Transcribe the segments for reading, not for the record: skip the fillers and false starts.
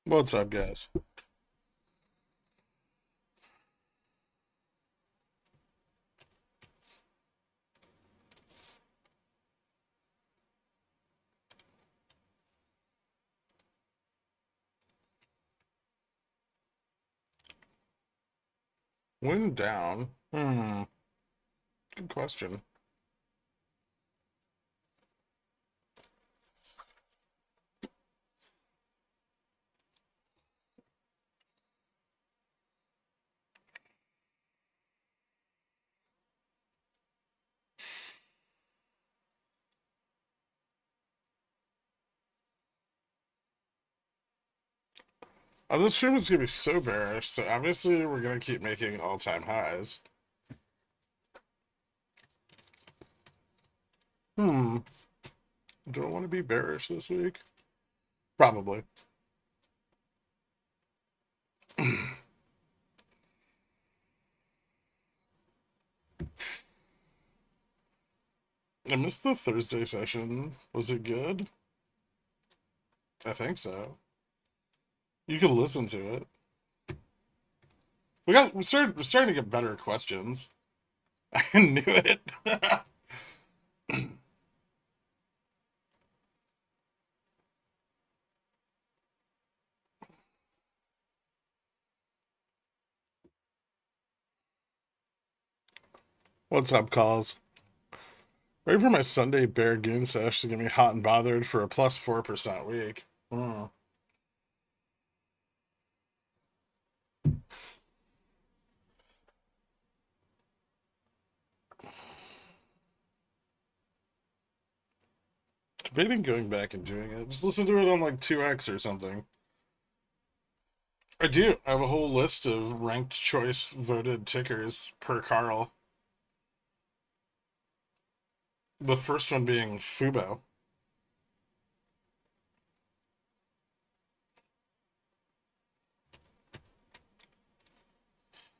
What's up, guys? Wind down. Good question. Oh, this stream is gonna be so bearish, so obviously we're gonna keep making all-time highs. Hmm. Do I want to be bearish this week? Probably. I missed the Thursday session. Was it good? I think so. You can listen to it. We're starting to get better questions. I knew it. What's up, calls? Ready for my Sunday Bear Goon sesh to get me hot and bothered for a plus 4% week. Hmm. Debating going back and doing it. Just listen to it on like 2x or something. I do. I have a whole list of ranked choice voted tickers per Carl. The first one being Fubo.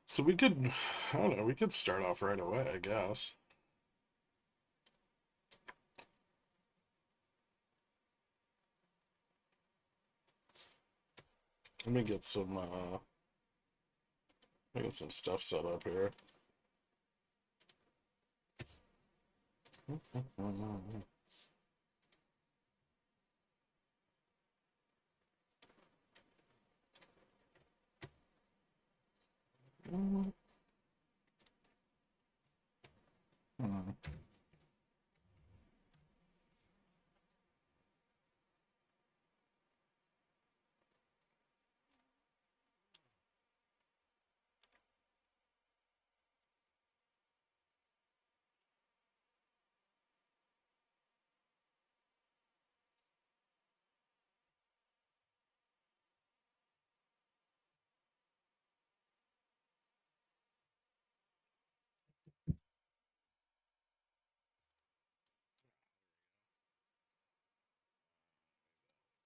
So we could, I don't know, we could start off right away, I guess. Let me get some, stuff set up here.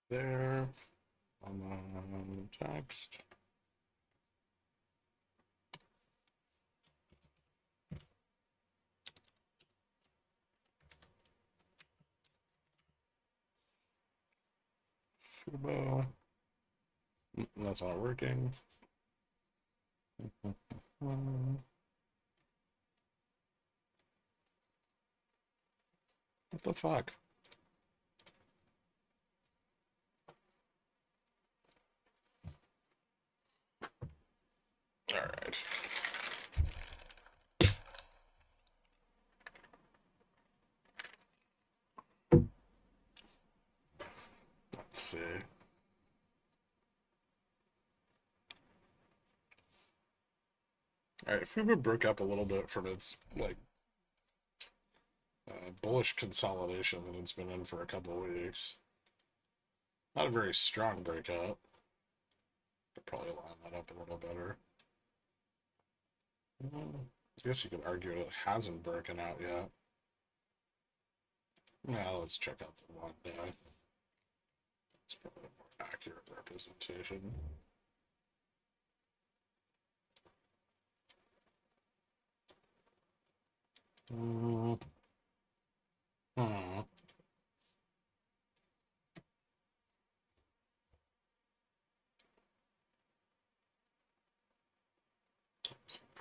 There, on text. Fubo. That's not working. What the fuck? All right. Let's see. All right, Fubo broke up a little bit from its like bullish consolidation that it's been in for a couple of weeks. Not a very strong breakout. Could probably line that up a little better. I guess you could argue it hasn't broken out yet. Now let's check out the 1 day. It's probably a more accurate representation. Hmm.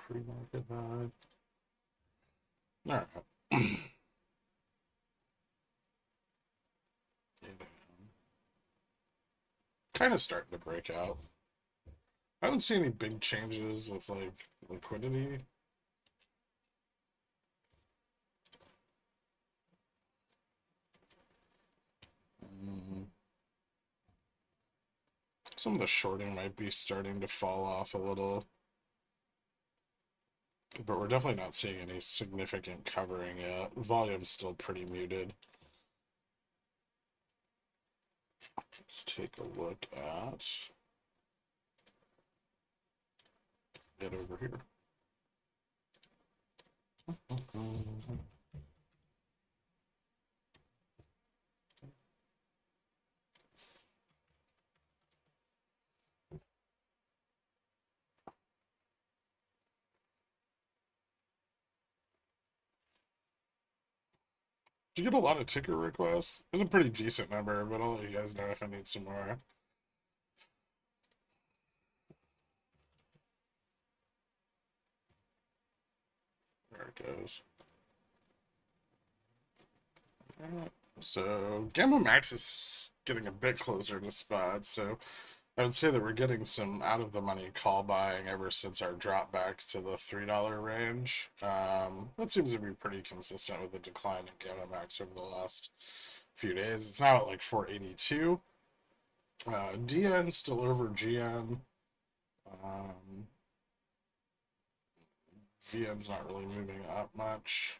Pre-market high. All right. Kind of starting to break out. I don't see any big changes with like liquidity. Some of the shorting might be starting to fall off a little, but we're definitely not seeing any significant covering yet. Volume's still pretty muted. Let's take a look at it over here. Do you get a lot of ticker requests? It's a pretty decent number, but I'll let you guys know if I need some more. There it goes. So Gamma Max is getting a bit closer to spot, so I would say that we're getting some out of the money call buying ever since our drop back to the $3 range. That seems to be pretty consistent with the decline in Gamma Max over the last few days. It's now at like 482. DN still over GN. VN's not really moving up much.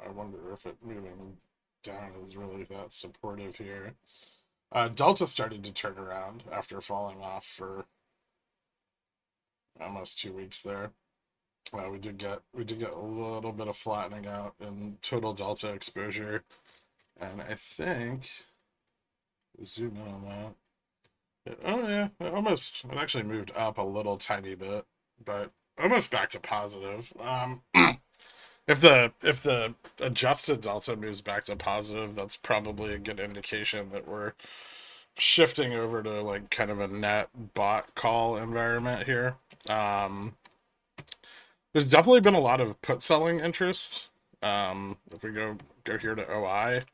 I wonder if it moving down is really that supportive here. Delta started to turn around after falling off for almost 2 weeks there. We did get a little bit of flattening out in total Delta exposure, and I think zoom in on that. Oh yeah, it actually moved up a little tiny bit, but almost back to positive. If the adjusted delta moves back to positive, that's probably a good indication that we're shifting over to like kind of a net bot call environment here. There's definitely been a lot of put selling interest. If we go here to OI,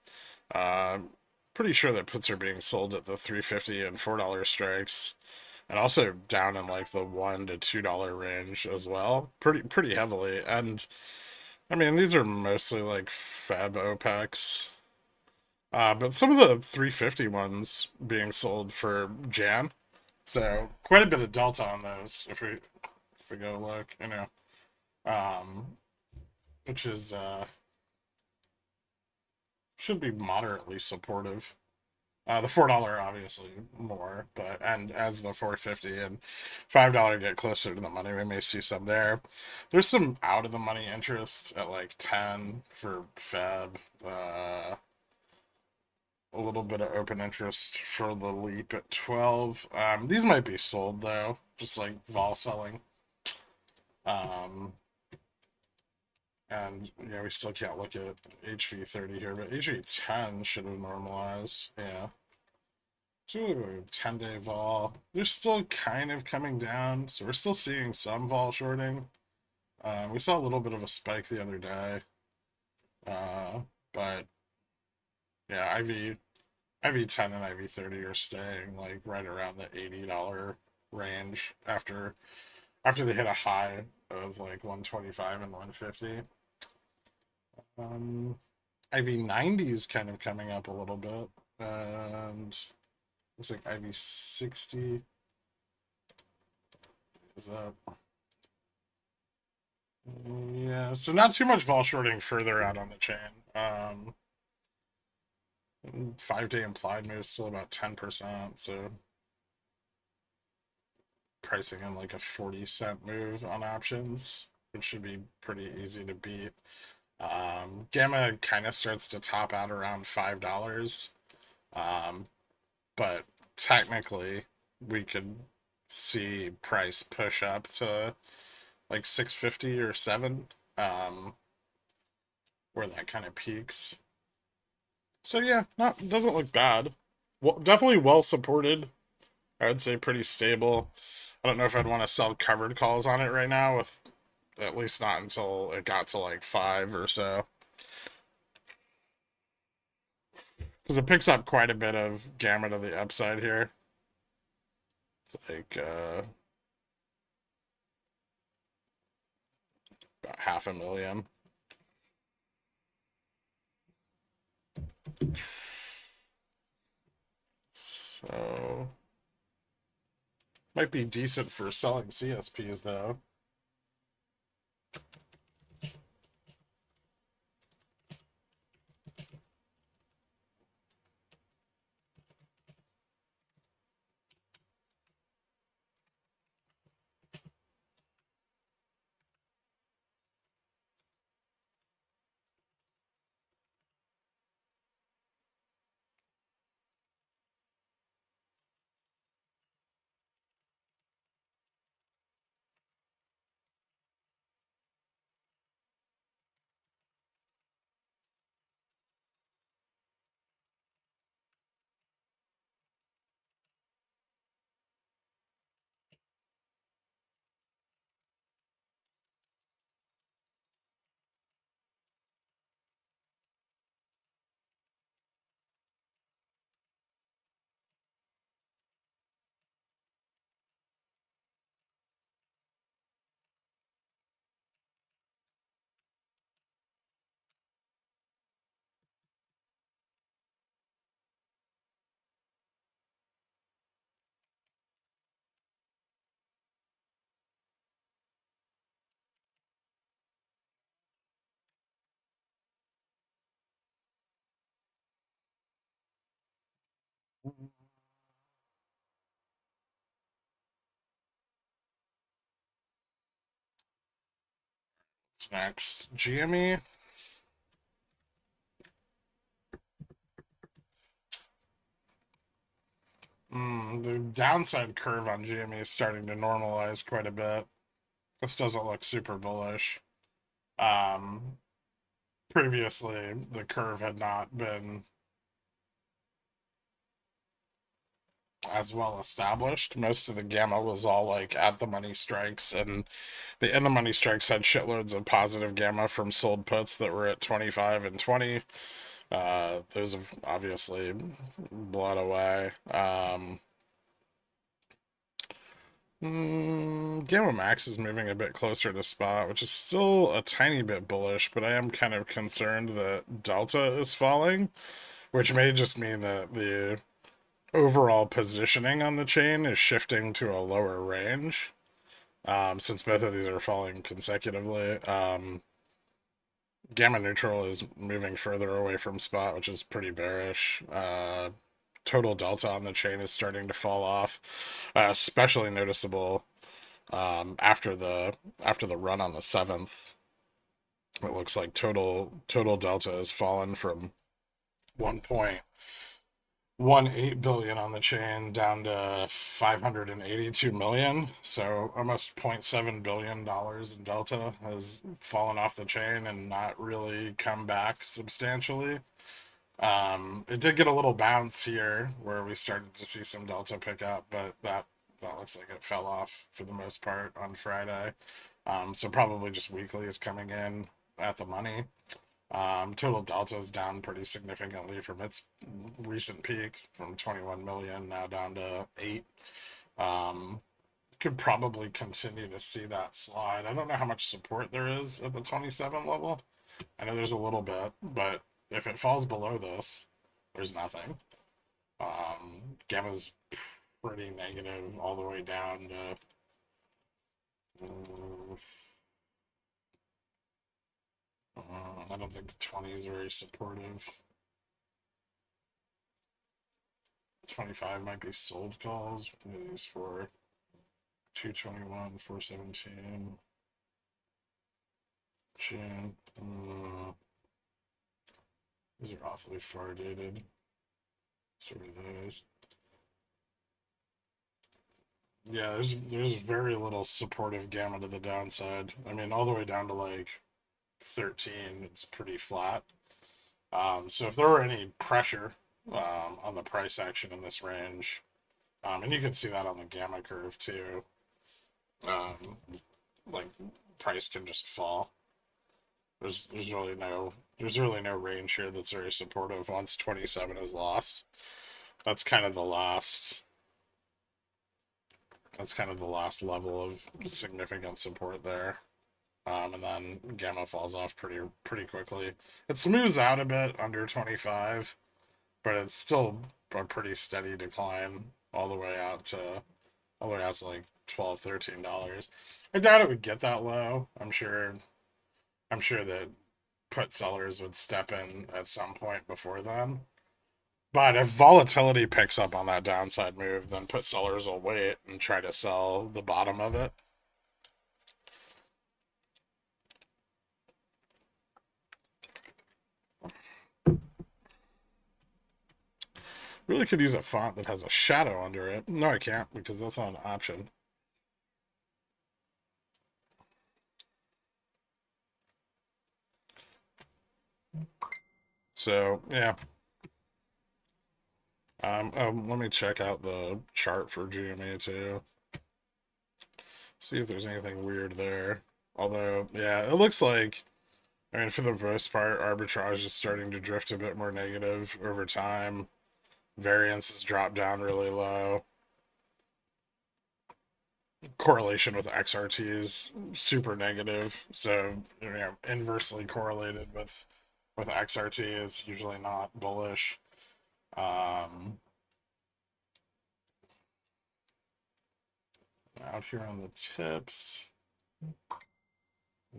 pretty sure that puts are being sold at the $3.50 and $4 strikes, and also down in like the $1 to $2 range as well, pretty heavily. And I mean, these are mostly like Feb OPEX. But some of the 350 ones being sold for Jan. So quite a bit of delta on those if we go look, which is should be moderately supportive. The $4 obviously more, but and as the 450 and $5 get closer to the money, we may see some there. There's some out of the money interest at like 10 for Feb. A little bit of open interest for the leap at 12. These might be sold though, just like vol selling. And yeah, we still can't look at HV30 here, but HV10 should have normalized. Yeah. So 10-day vol. They're still kind of coming down, so we're still seeing some vol shorting. We saw a little bit of a spike the other day. But yeah, IV10 and IV30 are staying like right around the $80 range after they hit a high of like 125 and 150. IV90 is kind of coming up a little bit, and looks like IV60 is up. Yeah, so not too much vol shorting further out on the chain. 5-day implied move is still about 10%, so pricing in like a 40-cent move on options, which should be pretty easy to beat. Gamma kind of starts to top out around $5, but technically we could see price push up to like 650 or 7, where that kind of peaks. So yeah, doesn't look bad. Well, definitely well supported. I would say pretty stable. I don't know if I'd want to sell covered calls on it right now, with at least not until it got to like 5 or so. Because it picks up quite a bit of gamma to the upside here. It's like about 500,000. So might be decent for selling CSPs though. What's next? GME. The downside curve on GME is starting to normalize quite a bit. This doesn't look super bullish. Um, Previously, the curve had not been as well established. Most of the gamma was all like at the money strikes, and the in the money strikes had shitloads of positive gamma from sold puts that were at 25 and 20. Those have obviously blown away. Gamma Max is moving a bit closer to spot, which is still a tiny bit bullish, but I am kind of concerned that Delta is falling, which may just mean that the overall positioning on the chain is shifting to a lower range, since both of these are falling consecutively. Gamma Neutral is moving further away from spot, which is pretty bearish. Total Delta on the chain is starting to fall off, especially noticeable after the run on the 7th. It looks like total delta has fallen from 1.18 billion on the chain down to 582 million. So almost 0.7 billion dollars in delta has fallen off the chain and not really come back substantially. It did get a little bounce here where we started to see some delta pick up, but that looks like it fell off for the most part on Friday. So probably just weekly is coming in at the money. Total delta is down pretty significantly from its recent peak, from 21 million now down to 8. Could probably continue to see that slide. I don't know how much support there is at the 27 level. I know there's a little bit, but if it falls below this, there's nothing. Gamma's pretty negative all the way down to I don't think the 20 is very supportive. 25 might be sold calls. These for 221, 417. June. These are awfully far dated. So are those. Yeah, there's very little supportive gamma to the downside. I mean, all the way down to like 13, it's pretty flat. So if there were any pressure on the price action in this range, And you can see that on the gamma curve too. Um, like price can just fall. There's really no range here that's very supportive once 27 is lost. That's kind of the last that's kind of the last level of significant support there. And then gamma falls off pretty quickly. It smooths out a bit under 25, but it's still a pretty steady decline all the way out to like $12, $13. I doubt it would get that low. I'm sure that put sellers would step in at some point before then. But if volatility picks up on that downside move, then put sellers will wait and try to sell the bottom of it. Really could use a font that has a shadow under it. No, I can't because that's not an option. So, yeah. Let me check out the chart for GME too. See if there's anything weird there. Although, yeah, it looks like, I mean, for the most part, arbitrage is starting to drift a bit more negative over time. Variance has dropped down really low. Correlation with XRT is super negative, so inversely correlated with XRT is usually not bullish. Out here on the tips,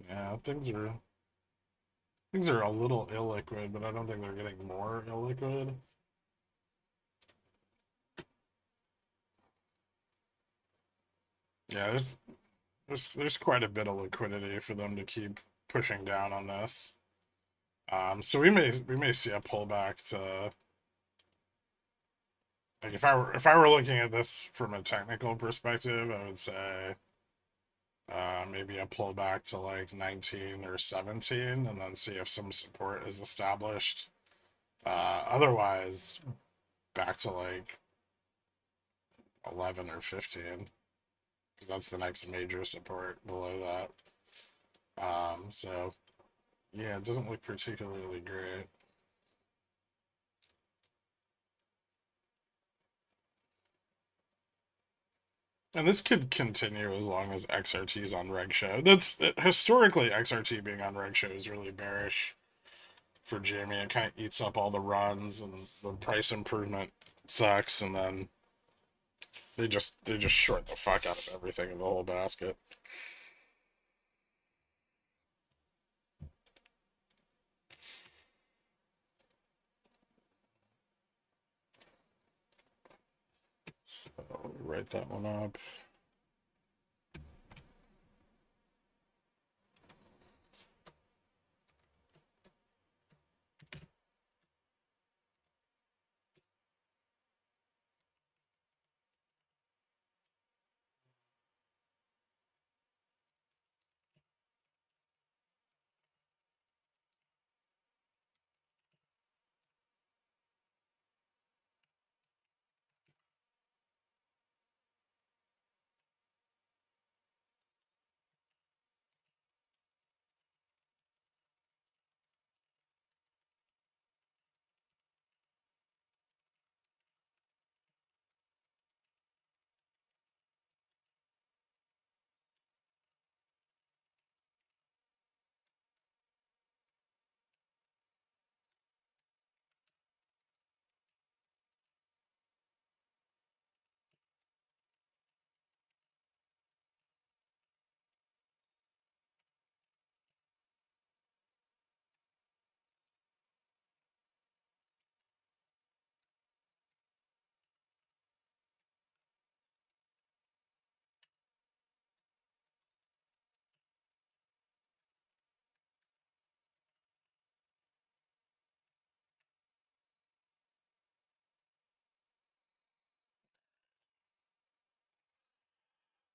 yeah, things are a little illiquid, but I don't think they're getting more illiquid. Yeah, there's quite a bit of liquidity for them to keep pushing down on this. So we may see a pullback to, like, if I were looking at this from a technical perspective, I would say maybe a pullback to like 19 or 17, and then see if some support is established. Otherwise, back to like 11 or 15, because that's the next major support below that. So yeah, it doesn't look particularly great. And this could continue as long as XRT is on reg show. That's historically XRT being on reg show is really bearish for Jamie. It kind of eats up all the runs, and the price improvement sucks, and then they just short the fuck out of everything in the whole basket. So write that one up.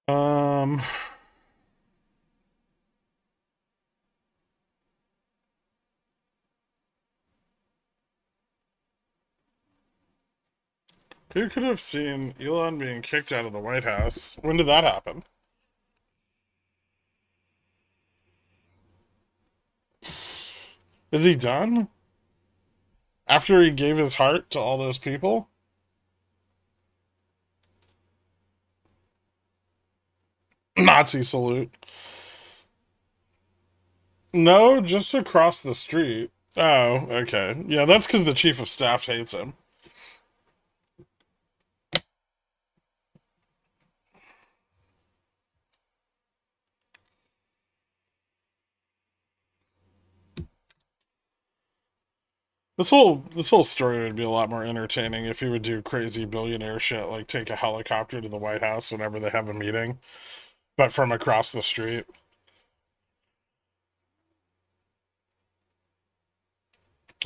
Um, Who could have seen Elon being kicked out of the White House? When did that happen? Is he done? After he gave his heart to all those people? Nazi salute. No, just across the street. Oh, okay. Yeah, that's because the chief of staff hates him. This whole story would be a lot more entertaining if he would do crazy billionaire shit like take a helicopter to the White House whenever they have a meeting, but from across the street.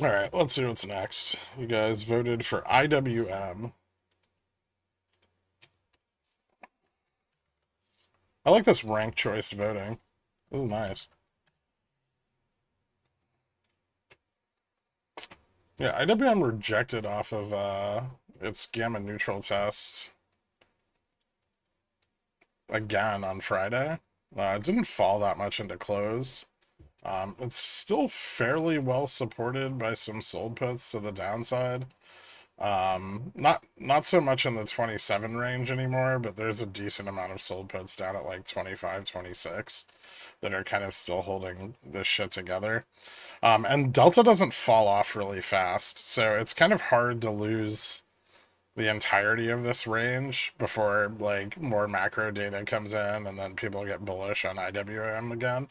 All right, let's see what's next. You guys voted for IWM. I like this ranked choice voting. This is nice. Yeah, IWM rejected off of its gamma neutral test again on Friday. It didn't fall that much into close. It's still fairly well supported by some sold puts to the downside. Not so much in the 27 range anymore, but there's a decent amount of sold puts down at like 25, 26 that are kind of still holding this shit together. And Delta doesn't fall off really fast, so it's kind of hard to lose the entirety of this range before like more macro data comes in and then people get bullish on IWM again.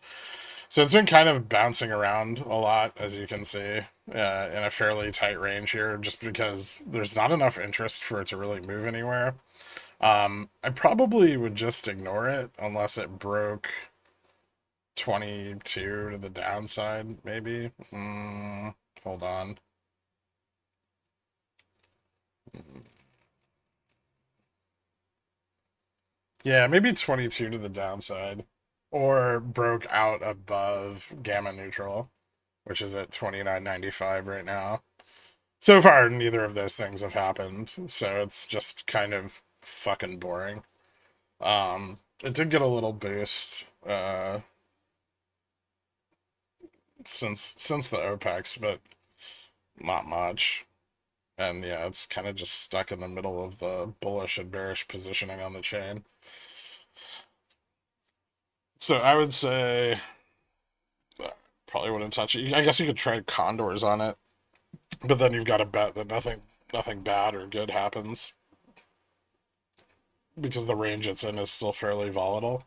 So it's been kind of bouncing around a lot, as you can see, in a fairly tight range here, just because there's not enough interest for it to really move anywhere. I probably would just ignore it unless it broke 22 to the downside, maybe. Hold on. Yeah, maybe 22 to the downside. Or broke out above gamma neutral, which is at 29.95 right now. So far, neither of those things have happened, so it's just kind of fucking boring. It did get a little boost since the OPEX, but not much. And yeah, it's kind of just stuck in the middle of the bullish and bearish positioning on the chain. So I would say probably wouldn't touch it. I guess you could try condors on it, but then you've got to bet that nothing bad or good happens because the range it's in is still fairly volatile.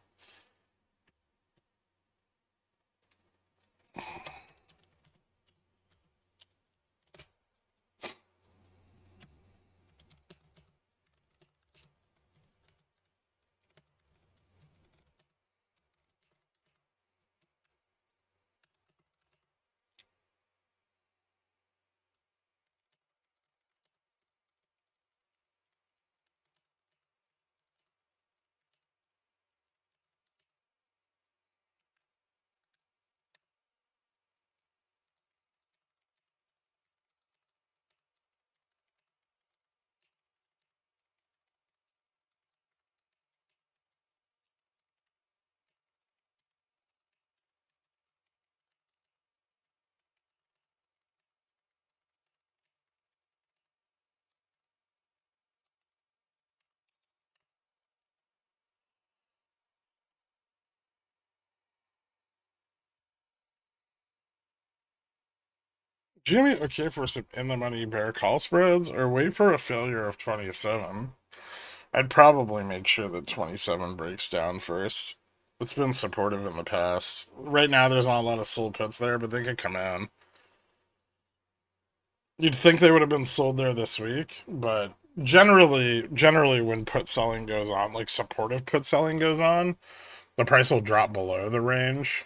Jimmy, okay for some in the money bear call spreads, or wait for a failure of 27. I'd probably make sure that 27 breaks down first. It's been supportive in the past. Right now, there's not a lot of sold puts there, but they could come in. You'd think they would have been sold there this week, but generally, when put selling goes on, like supportive put selling goes on, the price will drop below the range.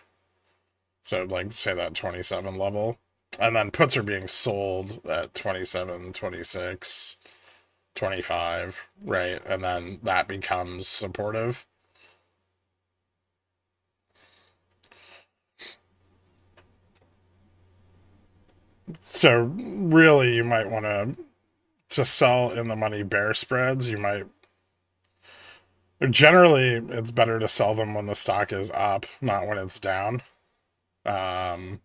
So, like, say that 27 level. And then puts are being sold at 27, 26, 25, right? And then that becomes supportive. So really you might want to to sell in the money bear spreads, you might generally it's better to sell them when the stock is up, not when it's down. Um,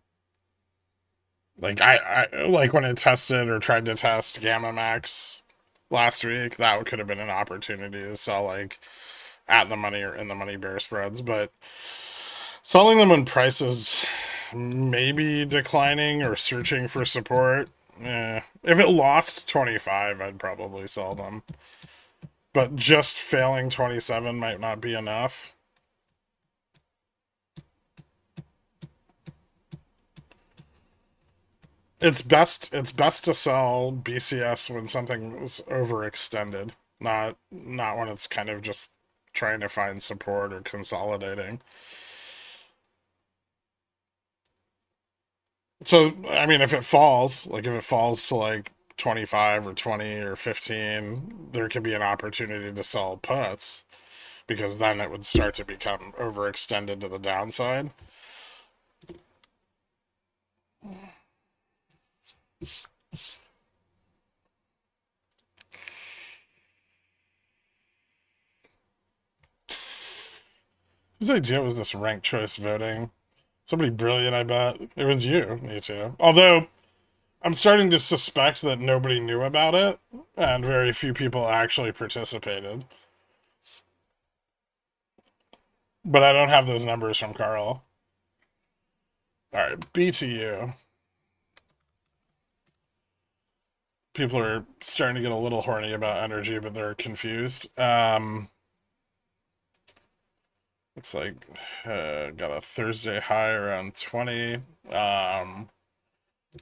like I like when it tested or tried to test Gamma Max last week, that could have been an opportunity to sell like at the money or in the money bear spreads, but selling them when prices maybe declining or searching for support, if it lost 25, I'd probably sell them. But just failing 27 might not be enough. It's best to sell BCS when something is overextended, not when it's kind of just trying to find support or consolidating. So, I mean, if it falls, like if it falls to like 25 or 20 or 15, there could be an opportunity to sell puts because then it would start to become overextended to the downside. Whose idea was this ranked choice voting? Somebody brilliant, I bet. It was you, me too. Although, I'm starting to suspect that nobody knew about it, and very few people actually participated. But I don't have those numbers from Carl. Alright, BTU. People are starting to get a little horny about energy, but they're confused. Looks like got a Thursday high around 20.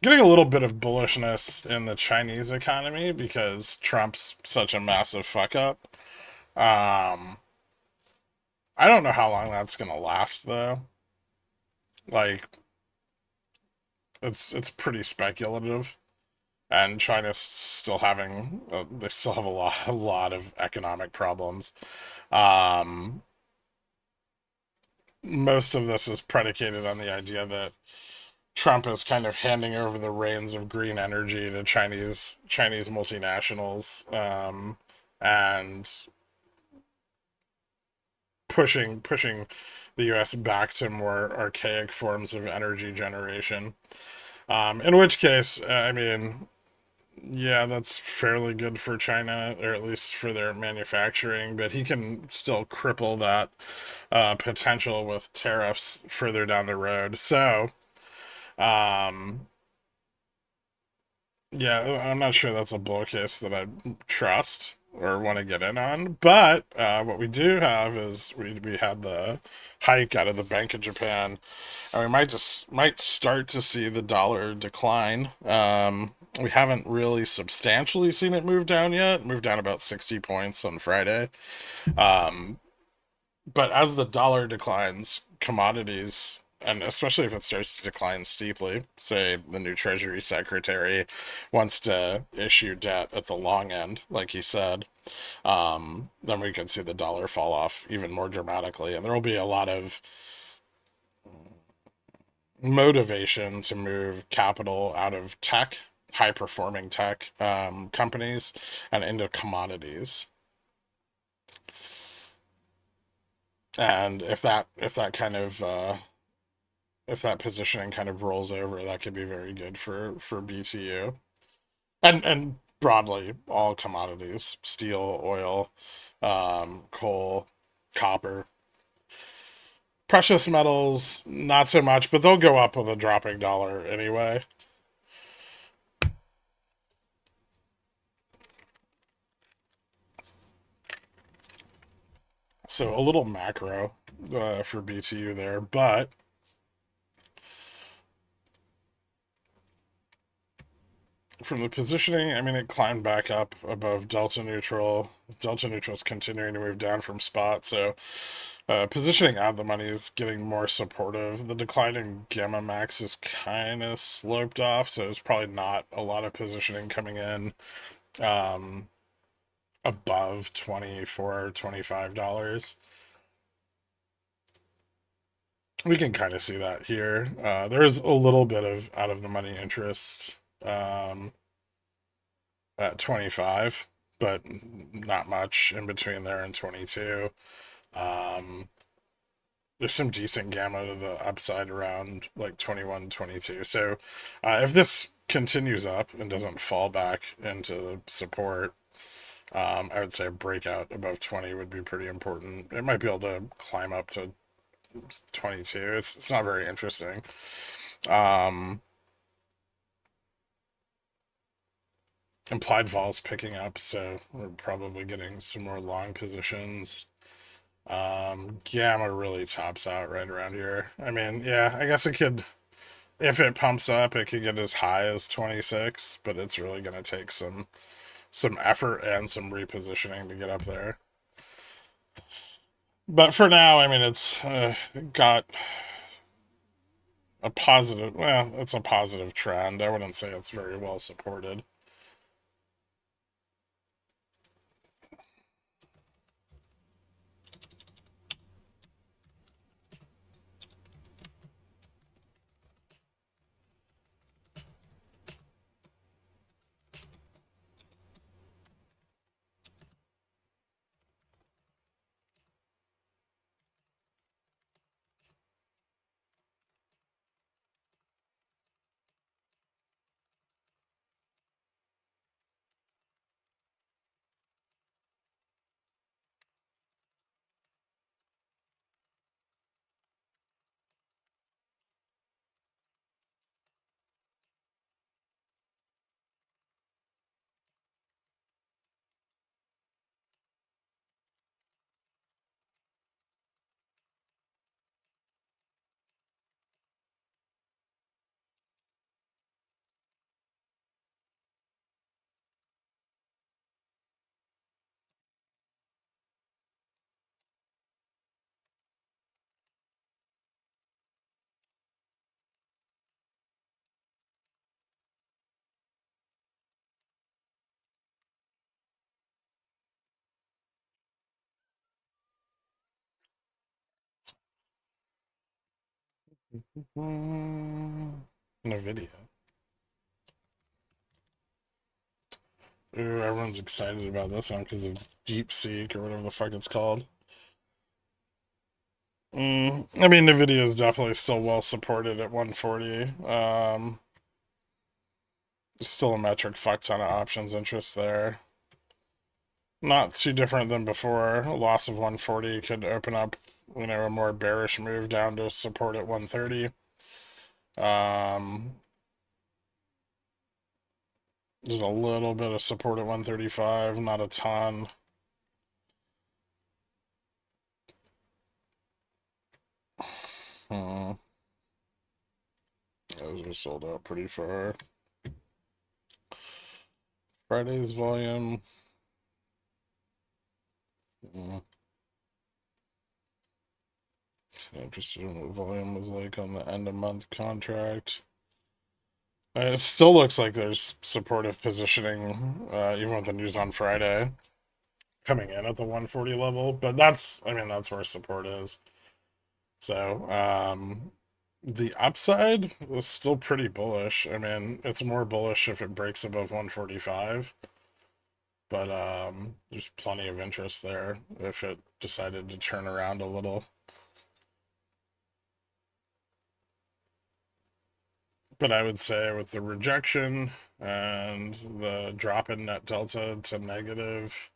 Getting a little bit of bullishness in the Chinese economy because Trump's such a massive fuck up. Um, I don't know how long that's gonna last though. Like, it's pretty speculative, and China's still having they still have a lot of economic problems. Um, Most of this is predicated on the idea that Trump is kind of handing over the reins of green energy to Chinese multinationals, and pushing the U.S. back to more archaic forms of energy generation. In which case, I mean, yeah, that's fairly good for China, or at least for their manufacturing, but he can still cripple that potential with tariffs further down the road. So, um, yeah, I'm not sure that's a bull case that I trust or want to get in on. But what we do have is we had the hike out of the Bank of Japan, and we might start to see the dollar decline. We haven't really substantially seen it move down yet. It moved down about 60 points on Friday. Um, but as the dollar declines, commodities, and especially if it starts to decline steeply, say the new Treasury Secretary wants to issue debt at the long end, like he said, then we could see the dollar fall off even more dramatically. And there will be a lot of motivation to move capital out of tech, high performing tech companies, and into commodities. And if that positioning kind of rolls over, that could be very good for BTU and broadly all commodities: steel, oil, coal, copper. Precious metals, not so much, but they'll go up with a dropping dollar anyway. So a little macro for BTU there, but from the positioning, I mean, it climbed back up above delta neutral. Delta neutral is continuing to move down from spot, so positioning out of the money is getting more supportive. The decline in Gamma Max is kind of sloped off, so it's probably not a lot of positioning coming in um, above $24-25. We can kind of see that here. There is a little bit of out of the money interest at 25, but not much in between there and 22. Um, there's some decent gamma to the upside around like 21, 22. So if this continues up and doesn't fall back into support, I would say a breakout above 20 would be pretty important. It might be able to climb up to 22. It's not very interesting. Um, implied vol's picking up, so we're probably getting some more long positions. Gamma really tops out right around here. I mean, yeah, I guess it could, if it pumps up, it could get as high as 26, but it's really going to take some effort and some repositioning to get up there. But for now, I mean, it's got a positive, well, it's a positive trend. I wouldn't say it's very well supported. Nvidia. Ooh, everyone's excited about this one because of DeepSeek or whatever the fuck it's called. I mean, Nvidia is definitely still well supported at 140. Still a metric fuck ton of options interest there. Not too different than before. A loss of 140 could open up, a more bearish move down to support at 130. Um, there's a little bit of support at 135, not a ton. Hmm. Those are sold out pretty far. Friday's volume. Hmm. Interested in what volume was like on the end of month contract. It still looks like there's supportive positioning, even with the news on Friday coming in at the 140 level. But I mean, that's where support is. So, the upside is still pretty bullish. I mean, it's more bullish if it breaks above 145, but there's plenty of interest there if it decided to turn around a little. But I would say with the rejection and the drop in net delta to negative,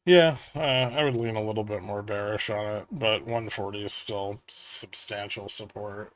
yeah, I would lean a little bit more bearish on it, but 140 is still substantial support.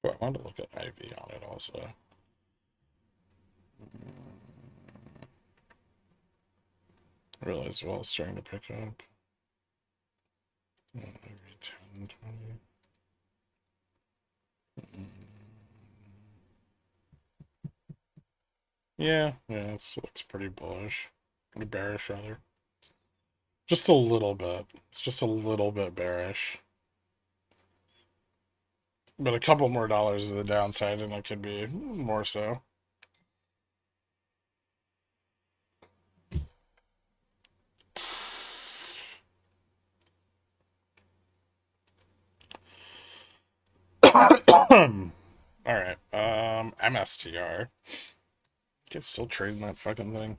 Oh, I wanted to look at IV on it also. I realized well, it's starting to pick up. Maybe 10, 20. Yeah, it still looks pretty bullish. Pretty bearish, rather. Just a little bit. It's just a little bit bearish. But a couple more dollars to the downside, and it could be more so. Alright, MSTR. Get still trading that fucking thing.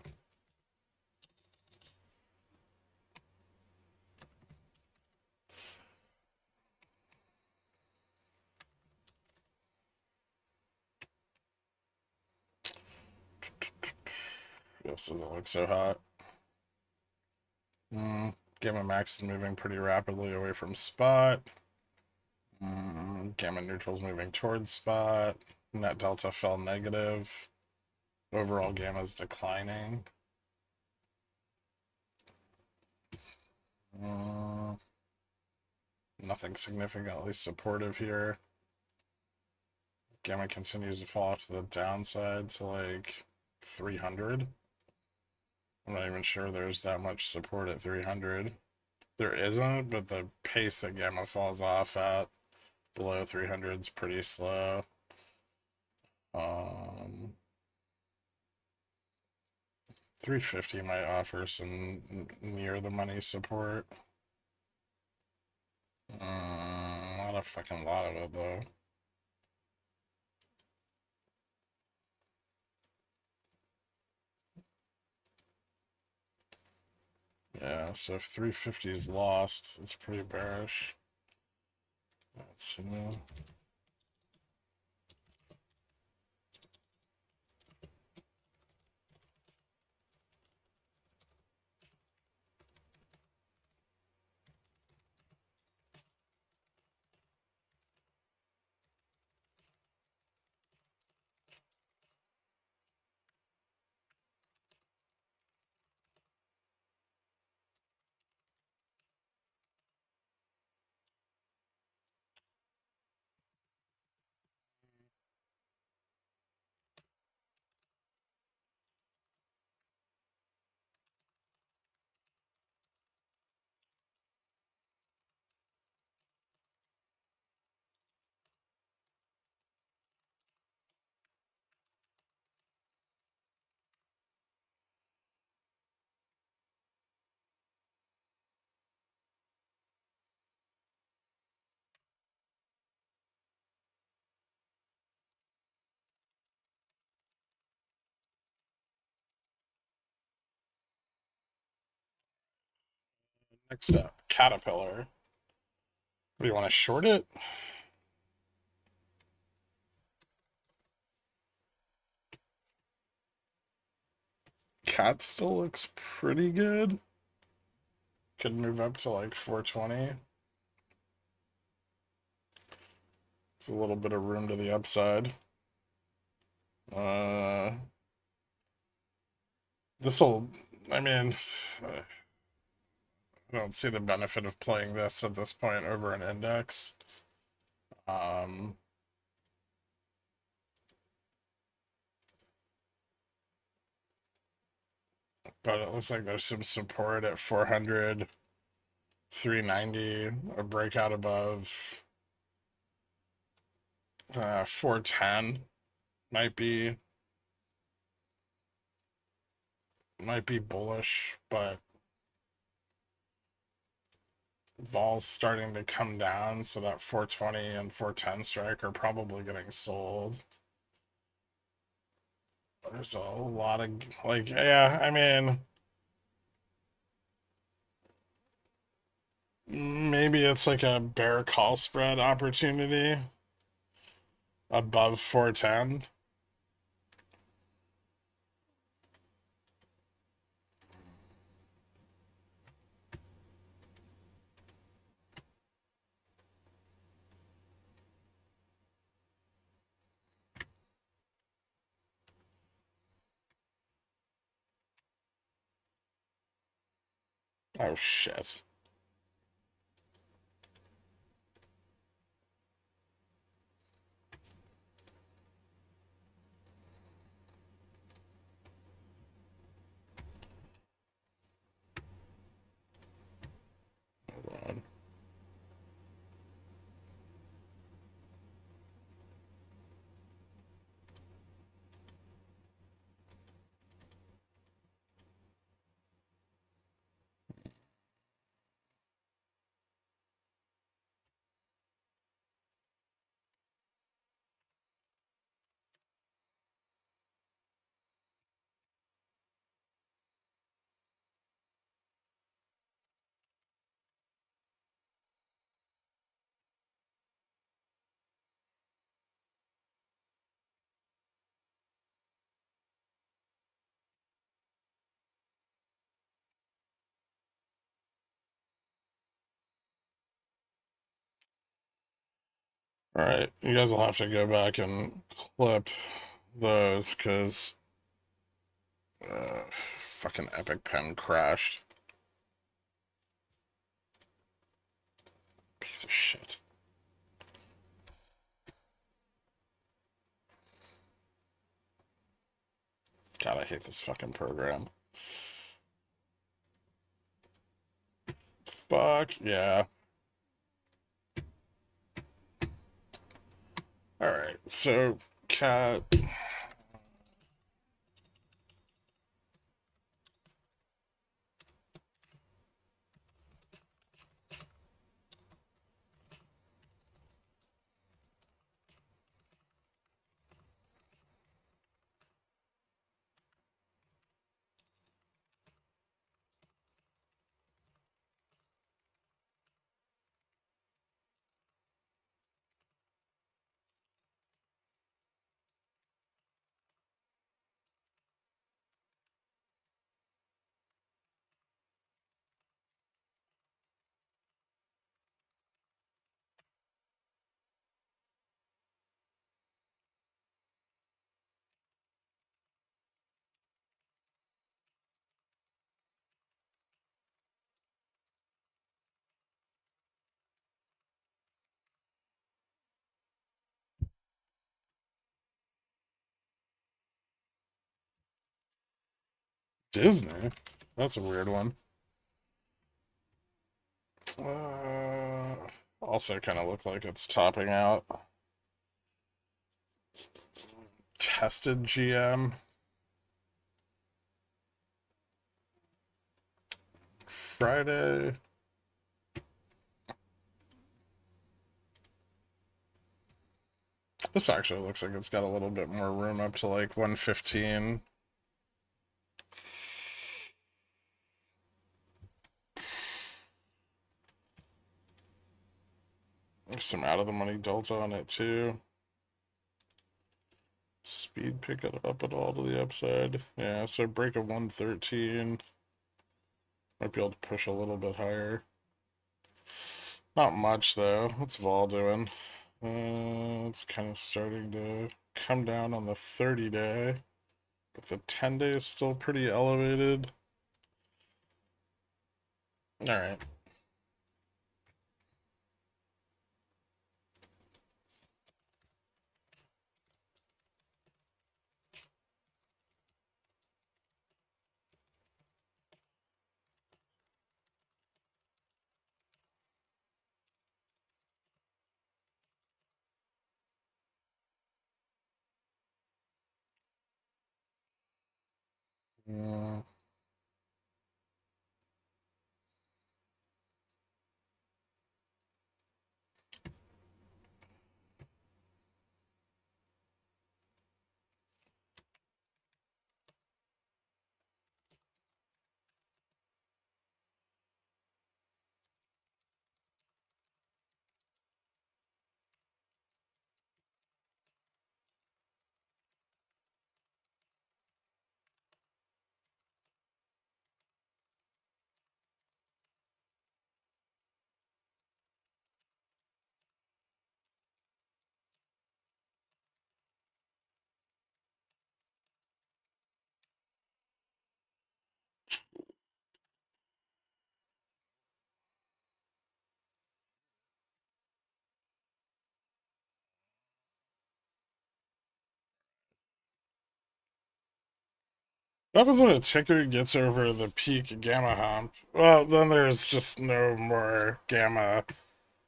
This doesn't look so hot. Gamma Max is moving pretty rapidly away from spot. Gamma Neutral is moving towards spot. Net Delta fell negative. Overall Gamma is declining. Nothing significantly supportive here. Gamma continues to fall off to the downside to like 300. I'm not even sure there's that much support at 300. There isn't, but the pace that Gamma falls off at below 300 is pretty slow. 350 might offer some near the money support. Not a fucking lot of it though. Yeah, so if 350 is lost, it's pretty bearish. Let's see. Next up, Caterpillar. What do you want to short it? Cat still looks pretty good. Could move up to like 420. There's a little bit of room to the upside. This'll, I mean, I don't see the benefit of playing this at this point over an index. But it looks like there's some support at 400, 390, a breakout above 410 might be bullish, but vol's starting to come down, so that 420 and 410 strike are probably getting sold. There's a lot of, like, yeah, I mean, maybe it's like a bear call spread opportunity above 410. Oh shit. Hold on. Alright, you guys will have to go back and clip those because fucking Epic Pen crashed. Piece of shit. God, I hate this fucking program. Fuck yeah. Alright, so cat. Disney? That's a weird one. Also kind of look like it's topping out. Tested GM. Friday. This actually looks like it's got a little bit more room up to like 115. There's some out of the money delta on it too. Speed pick it up at all to the upside. Yeah, so break of 113. Might be able to push a little bit higher. Not much though. What's vol doing? It's kind of starting to come down on the 30-day, but the 10-day is still pretty elevated. All right. Uh, What happens when a ticker gets over the peak gamma hump? Well, then there's just no more gamma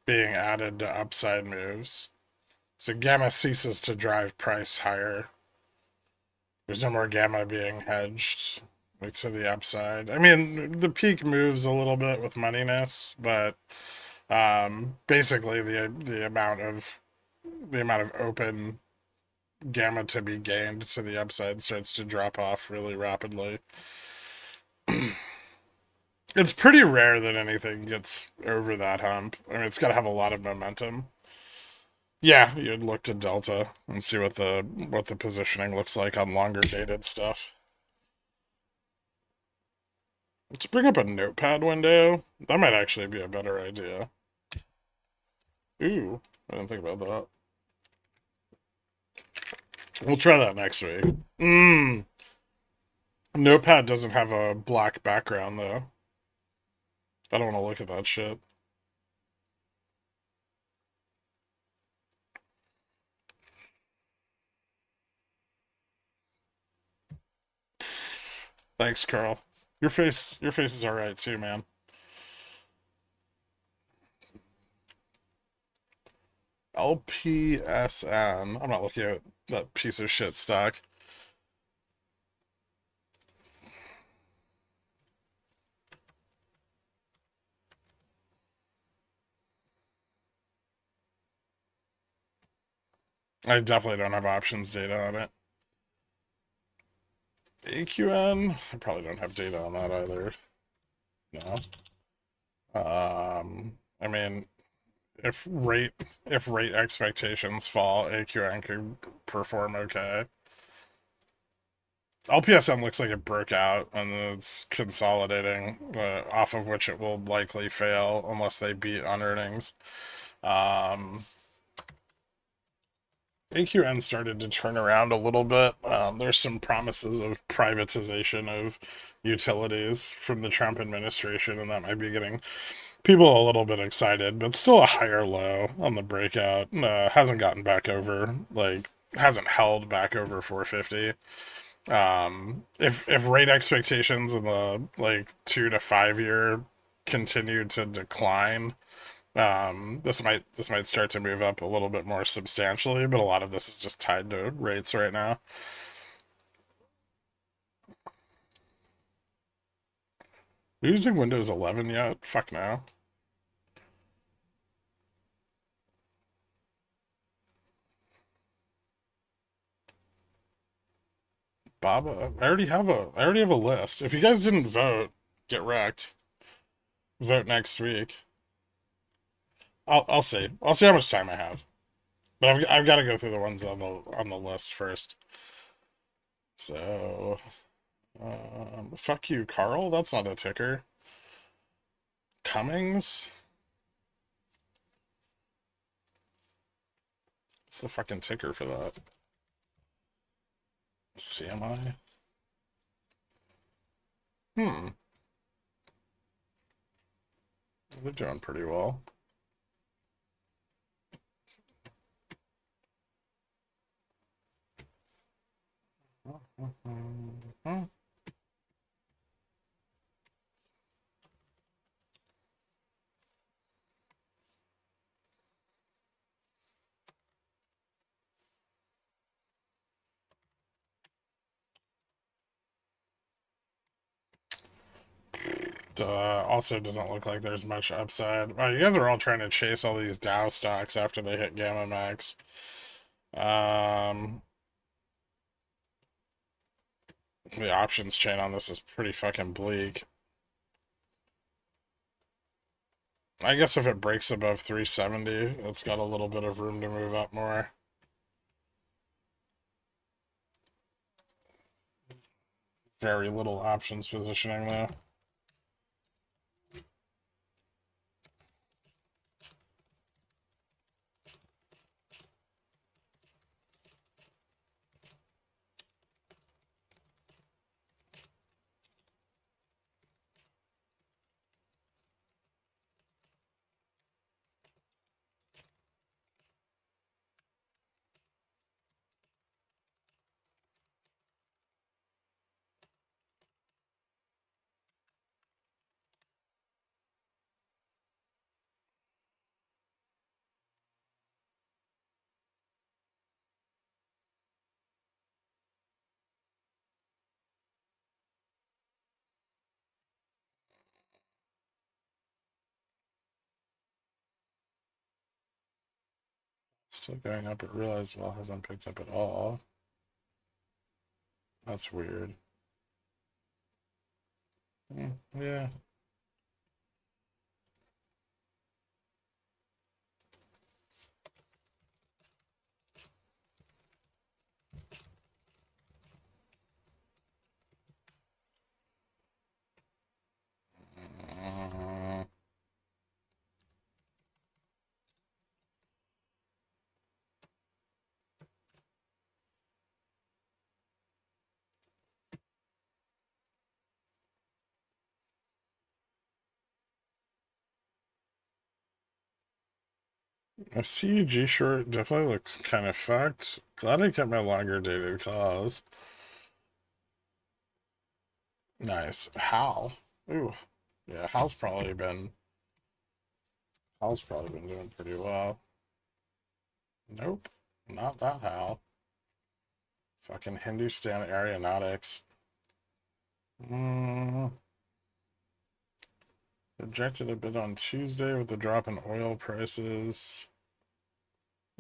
being added to upside moves. So gamma ceases to drive price higher. There's no more gamma being hedged like to the upside. I mean, the peak moves a little bit with moneyness, but basically the amount of open gamma to be gained to the upside starts to drop off really rapidly. It's pretty rare that anything gets over that hump. I mean, it's got to have a lot of momentum. Yeah, you'd look to delta and see what the positioning looks like on longer dated stuff. Let's bring up a notepad window. That might actually be a better idea. Ooh, I didn't think about that. We'll try that next week. Notepad doesn't have a black background though. I don't want to look at that shit. Thanks, Carl. Your face is all right too, man. LPSN. I'm not looking at that piece of shit stock. I definitely don't have options data on it. AQN. I probably don't have data on that either. No. I mean, if rate expectations fall, AQN could perform okay. LPSM looks like it broke out and it's consolidating, off of which it will likely fail unless they beat on earnings. AQN started to turn around a little bit. There's some promises of privatization of utilities from the Trump administration, and that might be getting people a little bit excited, but still a higher low on the breakout. Hasn't gotten back over, hasn't held back over 450. If rate expectations in the 2 to 5 year continue to decline, this might start to move up a little bit more substantially, but a lot of this is just tied to rates right now. Are you using Windows 11 yet? Fuck no. Baba, I already have a list. If you guys didn't vote, get wrecked. Vote next week. I'll see. I'll see how much time I have. But I've got to go through the ones on the list first. So, fuck you, Carl. That's not a ticker. Cummings. What's the fucking ticker for that? CMI. Hmm. They're doing pretty well. Also doesn't look like there's much upside. Wow, you guys are all trying to chase all these Dow stocks after they hit Gamma Max. The options chain on this is pretty fucking bleak. I guess if it breaks above 370, it's got a little bit of room to move up more. Very little options positioning though. Still going up, but realize well hasn't picked up at all. That's weird. Yeah. A CUG short definitely looks kind of fucked. Glad I kept my longer dated calls. Nice. Hal. Ooh. Yeah, Hal's probably been doing pretty well. Nope. Not that Hal. Fucking Hindustan Aeronautics. Rejected a bit on Tuesday with the drop in oil prices.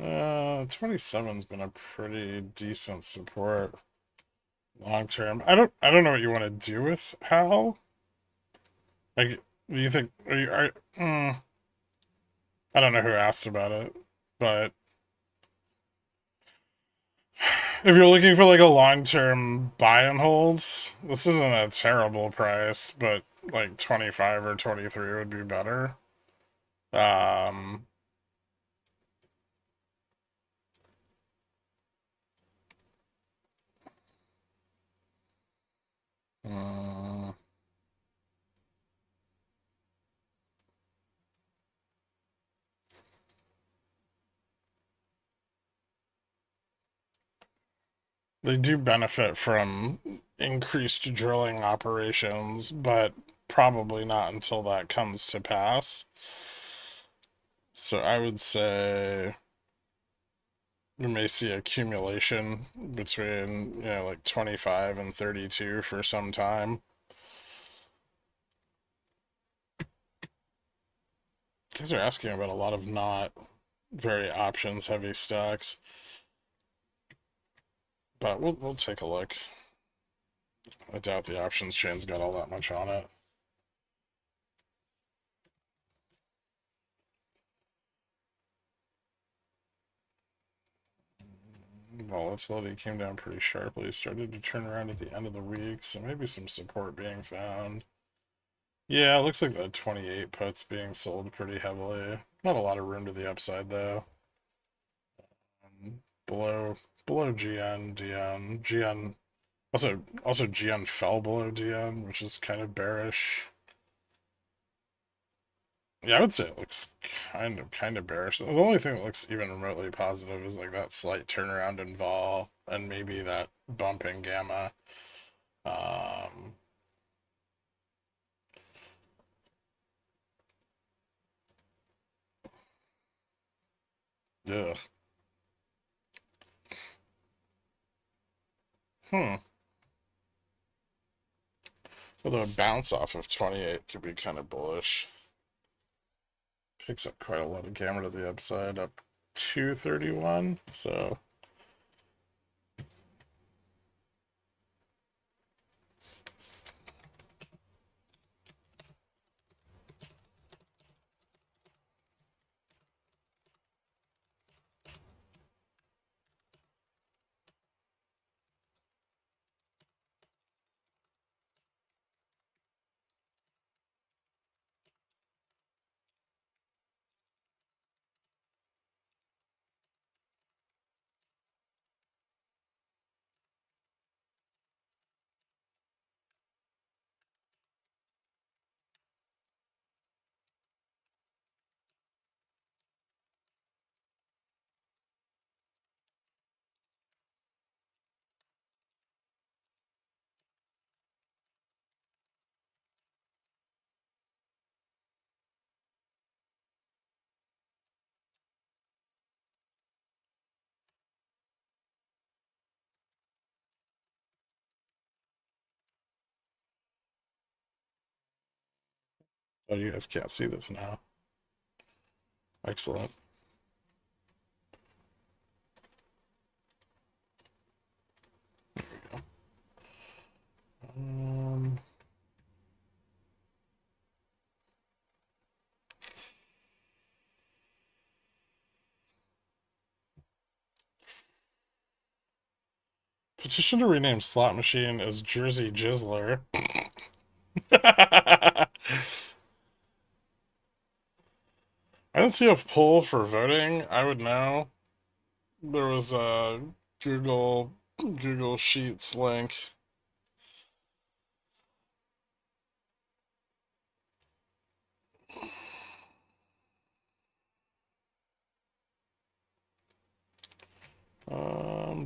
27's been a pretty decent support long term. I don't know what you want to do with Hal. Like, do you think I don't know who asked about it, but if you're looking for like a long-term buy and hold, this isn't a terrible price, but like 25 or 23 would be better. Um, uh, they do benefit from increased drilling operations, but probably not until that comes to pass. So I would say we may see accumulation between, like 25 and 32 for some time. Guys are asking about a lot of not very options heavy stocks, but we'll take a look. I doubt the options chain's got all that much on it. Volatility came down pretty sharply, started to turn around at the end of the week, so maybe some support being found. Yeah, it looks like the 28 put's being sold pretty heavily. Not a lot of room to the upside though. Below below GN, DN, GN also GN fell below DN, which is kind of bearish. Yeah, I would say it looks kind of bearish. The only thing that looks even remotely positive is like that slight turnaround in vol and maybe that bump in gamma. Um, ugh. Hmm. Although a bounce off of 28 could be kind of bullish. Picks up quite a lot of gamma to the upside, up 231. So oh, you guys can't see this now. Excellent. Petition to rename slot machine as Jersey Jizzler. I didn't see a poll for voting. I would know. There was a Google Sheets link.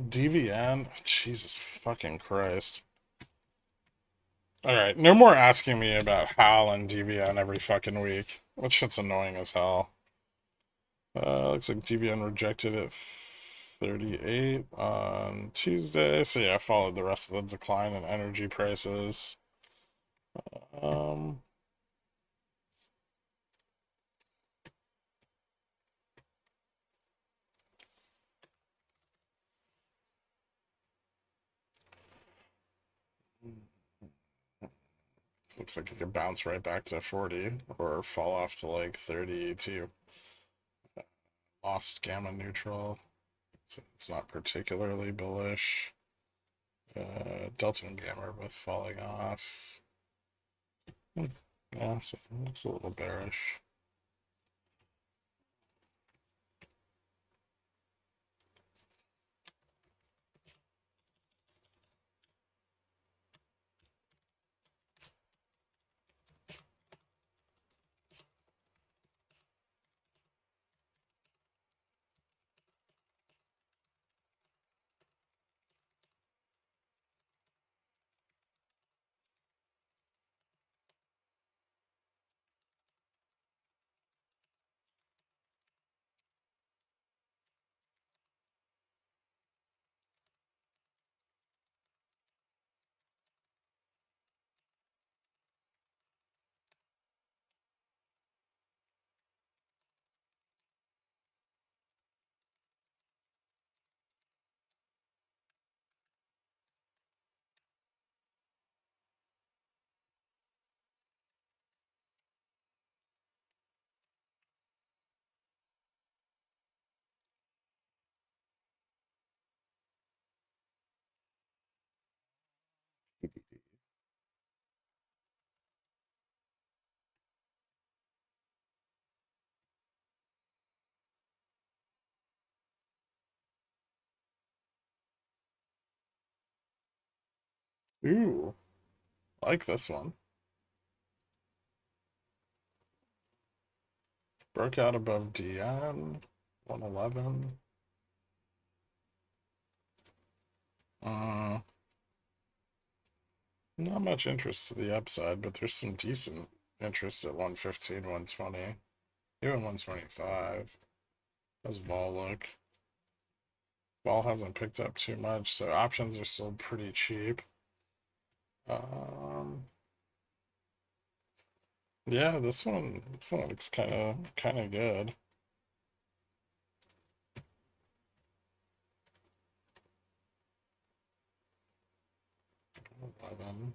DVN. Jesus fucking Christ. Alright, no more asking me about HAL and DVN every fucking week. That shit's annoying as hell. Looks like DVN rejected at 38 on Tuesday. So yeah, I followed the rest of the decline in energy prices. Looks like it could bounce right back to 40 or fall off to like 32. Lost gamma neutral. So it's not particularly bullish. Delta and gamma are both falling off. Yeah, so it's a little bearish. Ooh, I like this one. Broke out above DN, 111. Not much interest to the upside, but there's some decent interest at 115, 120, even 125. How's vol look? Vol hasn't picked up too much, so options are still pretty cheap. Yeah, this one looks kind of good. 11.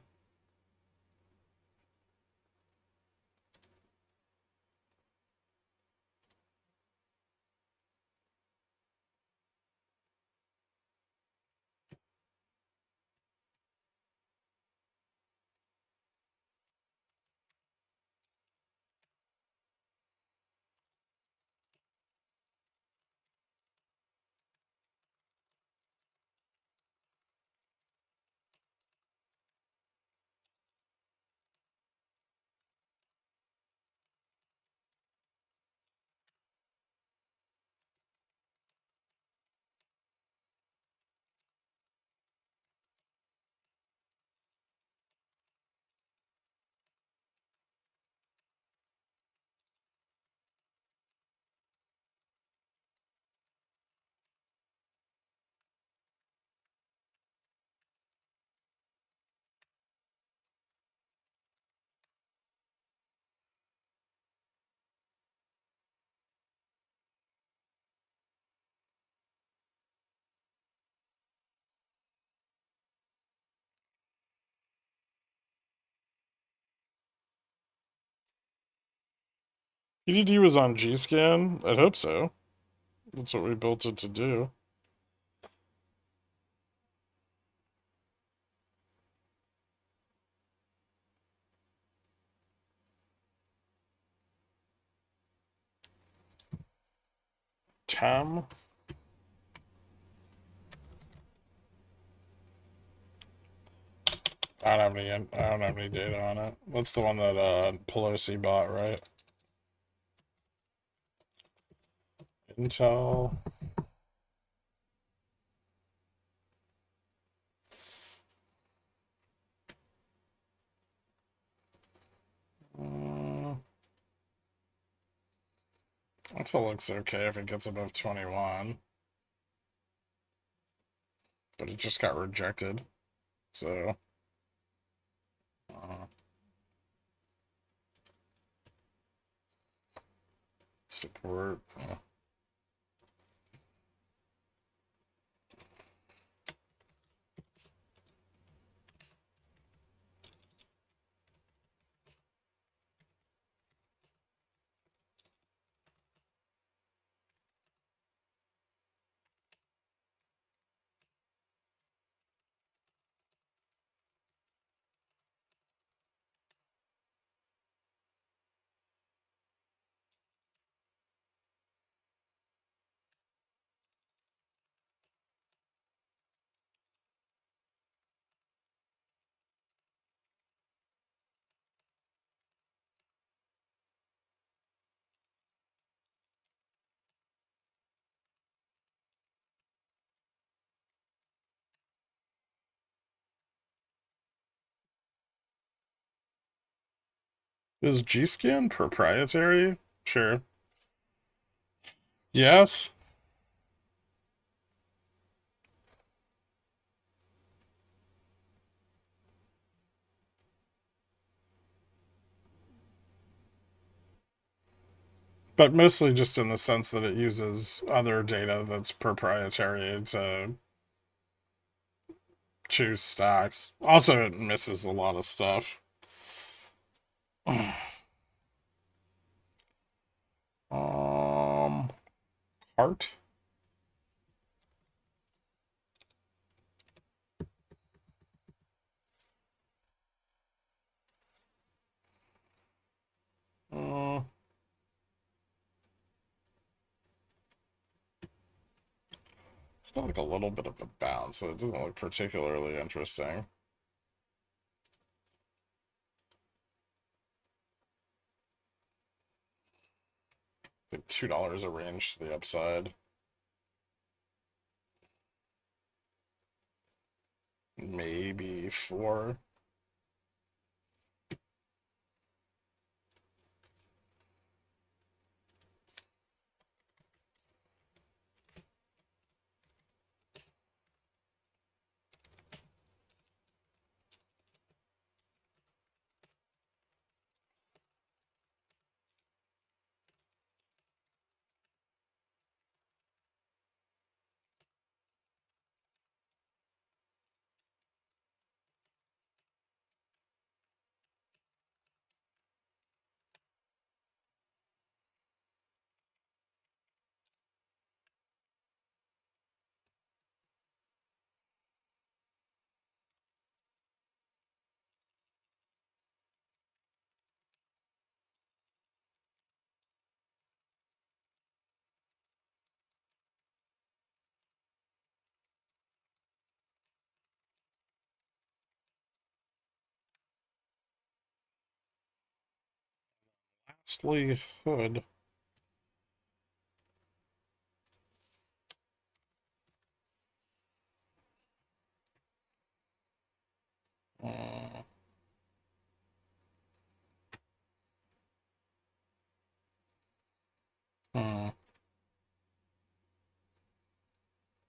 EDD was on G-Scan? I'd hope so. That's what we built it to do. Tem. I don't have any data on it. What's the one that Pelosi bought, right? Intel. Intel looks okay if it gets above 21. But it just got rejected. So support. Is G-Scan proprietary? Sure. Yes. But mostly just in the sense that it uses other data that's proprietary to choose stocks. Also, it misses a lot of stuff. Heart. Uh, it's got like a little bit of a bounce, so it doesn't look particularly interesting. I think $2 a range to the upside. Maybe 4. Lastly, Hood. Uh, uh,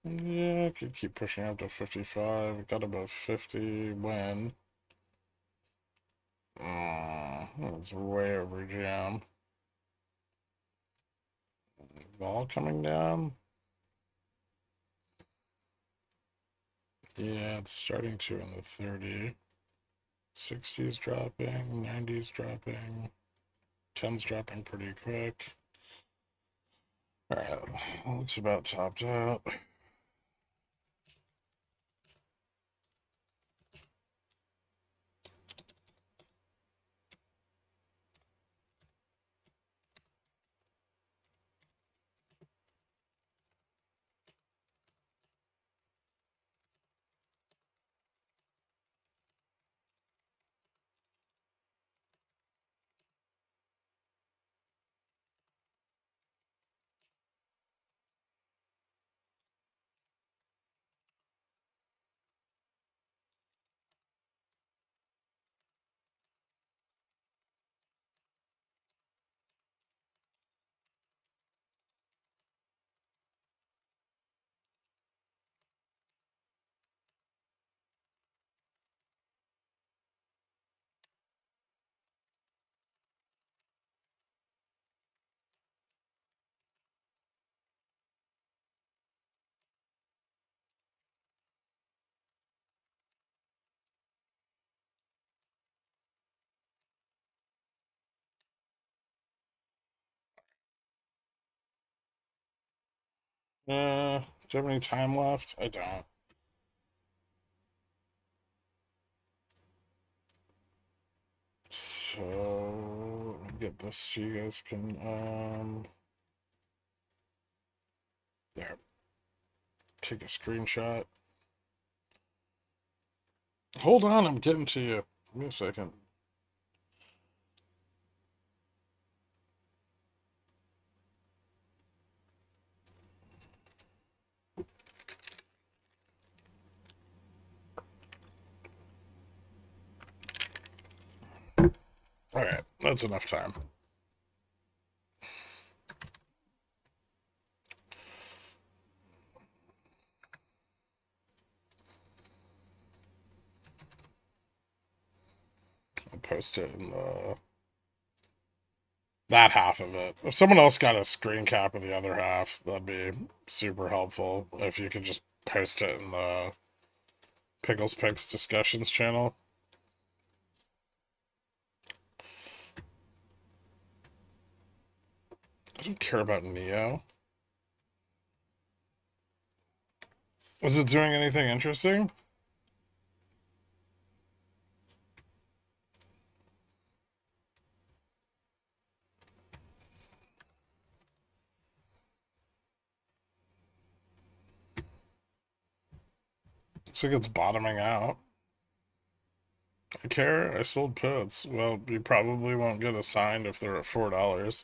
yeah, I could keep pushing up to 55. Got above 50 when. It's way over jam. Vol coming down. Yeah, it's starting to in the 30. 60's dropping, 90's dropping, 10's dropping pretty quick. Alright, looks about topped out. Do you have any time left? I don't. So let me get this so you guys can there. Take a screenshot. Hold on, I'm getting to you. Give me a second. Alright, that's enough time. I'll post it in that half of it. If someone else got a screen cap of the other half, that'd be super helpful. If you could just post it in the Pickles Picks discussions channel. I don't care about Neo. Was it doing anything interesting? Looks like it's bottoming out. I care. I sold puts. Well, you probably won't get assigned if they're at $4.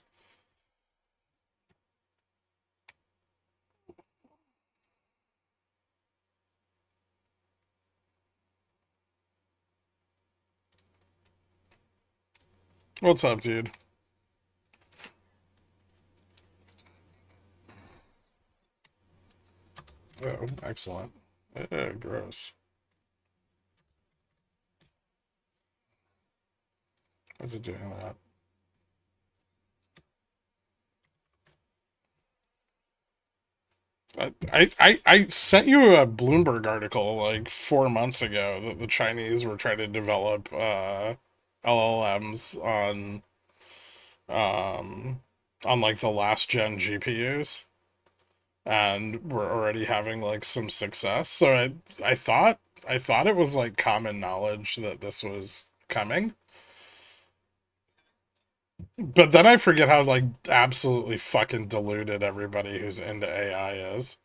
What's up, dude? Oh, excellent. Gross. Why's it doing that? I sent you a Bloomberg article like 4 months ago that the Chinese were trying to develop LLMs um on like the last gen GPUs, and we're already having like some success. So I thought I thought it was like common knowledge that this was coming. But then I forget how like absolutely fucking deluded everybody who's into AI is.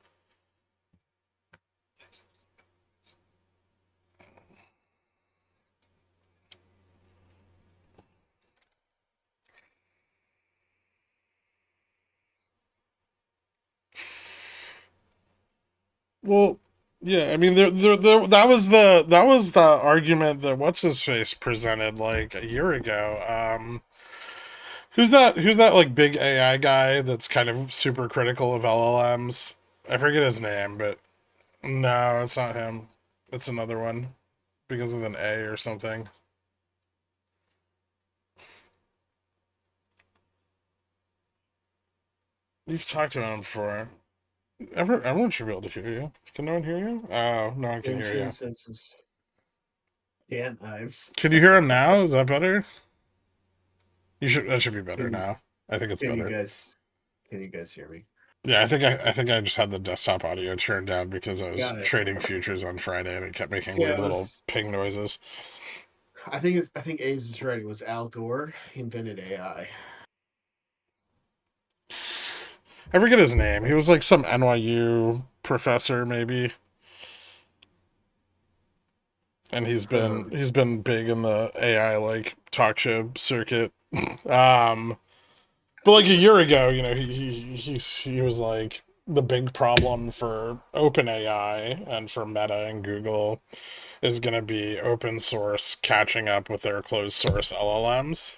Well, yeah, I mean, that was the argument that what's his face presented like a year ago. Who's that? Who's that like big AI guy that's kind of super critical of LLMs? I forget his name, but no, it's not him. It's another one because of an A or something. You've talked to him before. Everyone should be able to hear you. Can no one hear you? Oh, no one can hear you. Senses. Yeah, knives. Can you hear him now? Is that better? You should. That should be better Can, now. I think it's can you better. guys can you guys hear me? Yeah, I think I just had the desktop audio turned down because I was Got it. trading futures on Friday and it kept making Yeah, weird it little was ping noises. I think Abe's is right. It was Al Gore. He invented AI. I forget his name. He was like some NYU professor maybe, and he's been big in the AI like talk show circuit. um but like a year ago, you know, he was like the big problem for OpenAI and for Meta and Google is going to be open source catching up with their closed source LLMs.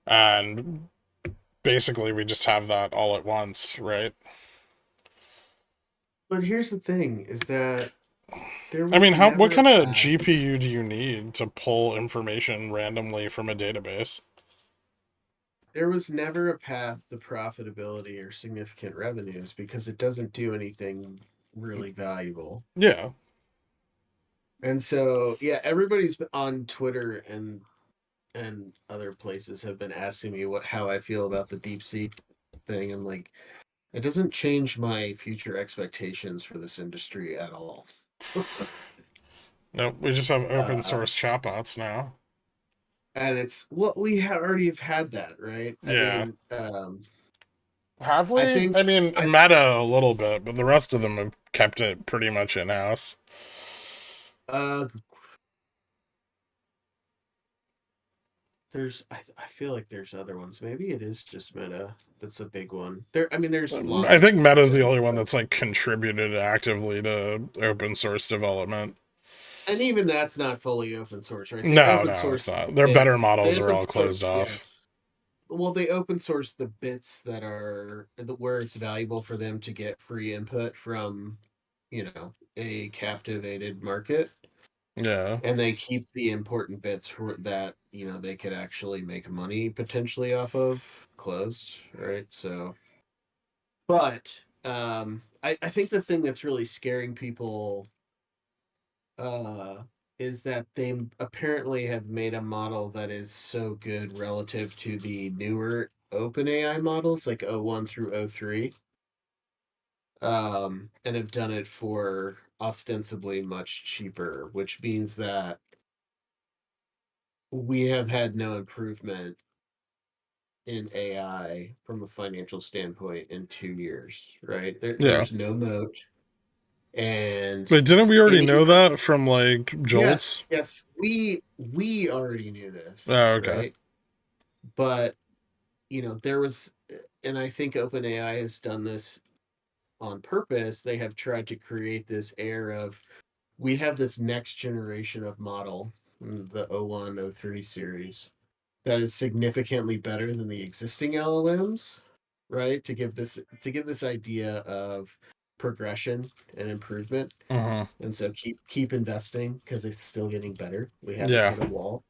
And basically, we just have that all at once, right? But here's the thing: is that there I was mean, how what never a kind of path. GPU do you need to pull information randomly from a database? There was never a path to profitability or significant revenues because it doesn't do anything really valuable. Yeah. And so, yeah, everybody's on Twitter and other places have been asking me what how I feel about the deep sea thing. I'm like, It doesn't change my future expectations for this industry at all. Nope, we just have open Uh, source chatbots now. and it's what we already have had that, right? I Yeah. mean, Have I we? think I mean, I Meta a little bit, but the rest of them have kept it pretty much in house. uh I feel like there's other ones. Maybe it is just Meta that's a big one. I mean, there's lots I of think Meta's the them, only one but that's like contributed actively to open source development. and even that's not fully open source, right? They No, open no, source it's the not. Their better bits. They models are open all closed source, yeah. off. Well, they open source the bits that are where it's valuable for them to get free input from, a captivated market, Yeah, and they keep the important bits that they could actually make money potentially off of closed, right? So, but I think the thing that's really scaring people uh, is that they apparently have made a model that is so good relative to the newer OpenAI models, like O1 through O3, and have done it for ostensibly much cheaper, which means that we have had no improvement in AI from a financial standpoint in 2 years, right? yeah. There's no moat. And But didn't we already any know that from like Yes, Jolts? yes, we already knew this, Oh, okay. right? But there was, and I think OpenAI has done this on purpose. They have tried to create this air of we have this next generation of model, the O1, O3 series, that is significantly better than the existing LLMs, right? To give this idea of progression and improvement. Uh-huh. And so keep investing because it's still getting better. We haven't Yeah, hit a wall.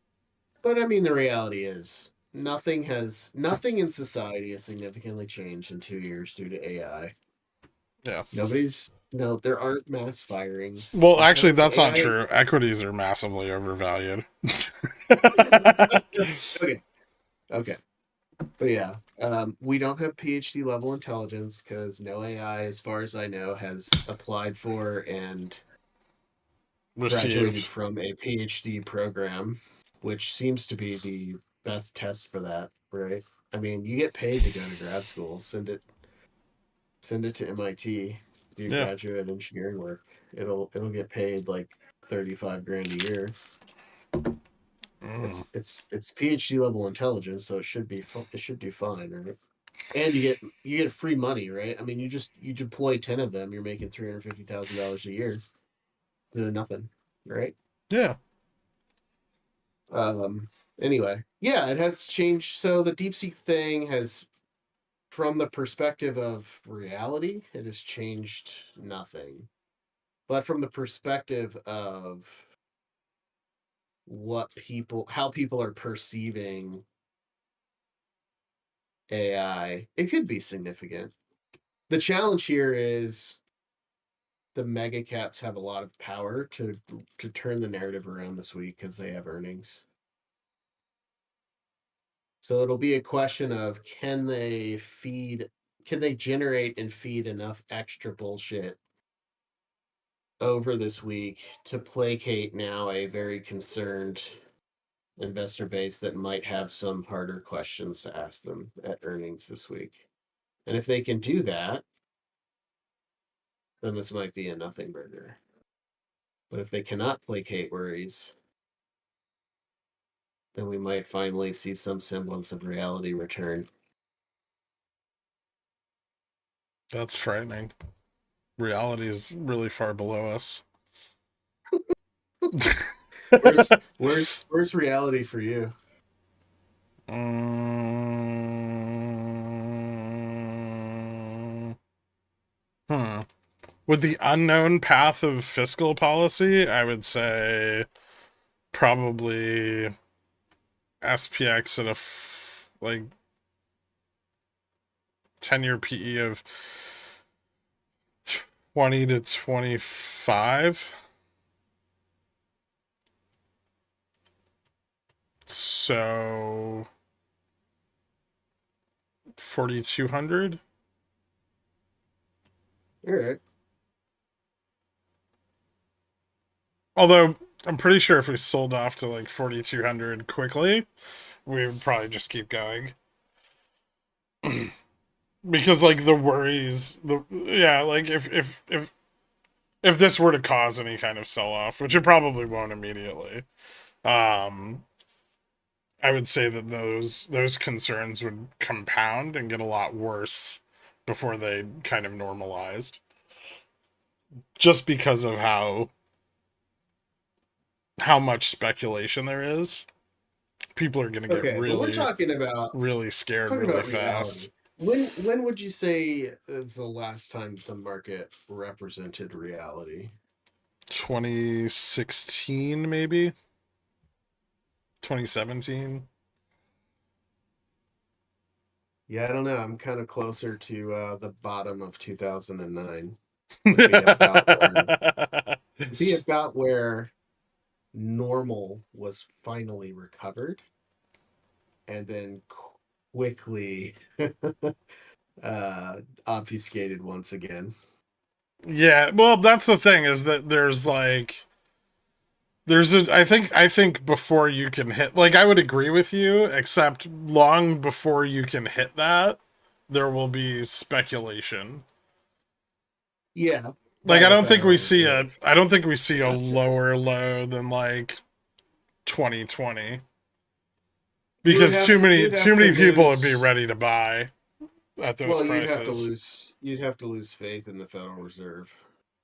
But I mean, the reality is nothing in society has significantly changed in 2 years due to AI. yeah. No, there aren't mass firings Well, actually, because that's not AI. true. Equities are massively overvalued. Okay, okay, but yeah, we don't have PhD level intelligence because no AI, as far as I know, has applied for and graduated Received. from a PhD program, which seems to be the best test for that, right? I mean, you get paid to go to grad school. Send it to MIT, do Yeah. graduate engineering work. It'll get paid like 35 grand a year. Mm. It's PhD level intelligence, so it should do fine, right? And you get free money, right? I mean, you deploy 10 of them, you're making $350,000 a year doing nothing, right? Yeah. Um. Anyway, yeah, it has changed. So the DeepSeek thing has, from the perspective of reality, it has changed nothing. But from the perspective of how people are perceiving AI, it could be significant. The challenge here is the mega caps have a lot of power to turn the narrative around this week because they have earnings. So it'll be a question of can they generate and feed enough extra bullshit over this week to placate now a very concerned investor base that might have some harder questions to ask them at earnings this week. And if they can do that, then this might be a nothing burger. But if they cannot placate worries, then we might finally see some semblance of reality return. That's frightening. Reality is really far below us. Where's reality for you? Mm, hmm. With the unknown path of fiscal policy, I would say probably SPX at like 10-year PE of 20 to 25. So 4,200. All right. Although I'm pretty sure if we sold off to like 4,200 quickly, we would probably just keep going. Because like the worries, the yeah, like if this were to cause any kind of sell off, which it probably won't immediately, um, I would say that those concerns would compound and get a lot worse before they kind of normalized, just because of how much speculation there is. People are going to get Okay, but we're really really scared talking really about fast. reality. When would you say is the last time the market represented reality? 2016 maybe, 2017. Yeah, I don't know. I'm kind of closer to the bottom of 2009. Would be about where normal was finally recovered and then quickly obfuscated once again. Yeah, well, that's the thing is that there's like I think before you can hit, like, I would agree with you, except long before you can hit that, there will be speculation. Yeah, Like, by the Federal Reserve. I don't think we see a lower low than like 2020, because You'd too have to many people would be lose. ready to buy at those Well, prices. you'd have to lose faith in the Federal Reserve.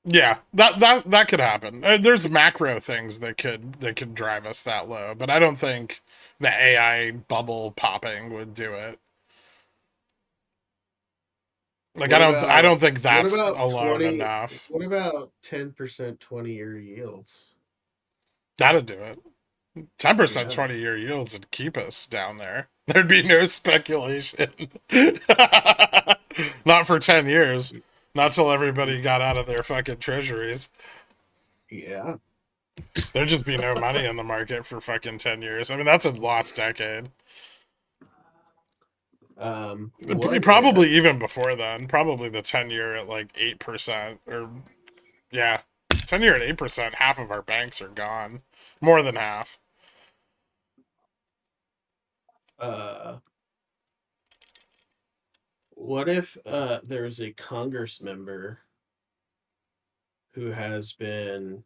Yeah, that could happen. There's macro things that could drive us that low, but I don't think the AI bubble popping would do it. Like I don't think What that's about alone 20 enough. what about 10% 20-year yields? That'd do it. 10% Yeah. 20-year yields would keep us down there. There'd be no speculation. Not for 10 years. Not till everybody got out of their fucking treasuries. Yeah. There'd just be no money in the market for fucking 10 years. I mean, that's a lost decade. Yeah. Probably even before then. Probably the 10-year at like 8%. Or, yeah. 10-year at 8%, half of our banks are gone. More than half. Uh, what if there's a Congress member who has been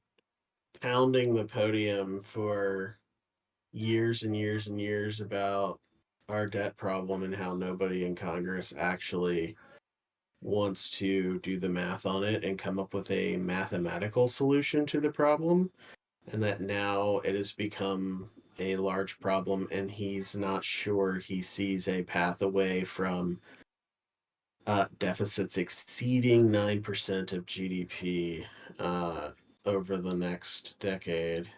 pounding the podium for years and years and years about our debt problem and how nobody in Congress actually wants to do the math on it and come up with a mathematical solution to the problem, and that now it has become a large problem and he's not sure he sees a path away from deficits exceeding 9% of GDP over the next decade.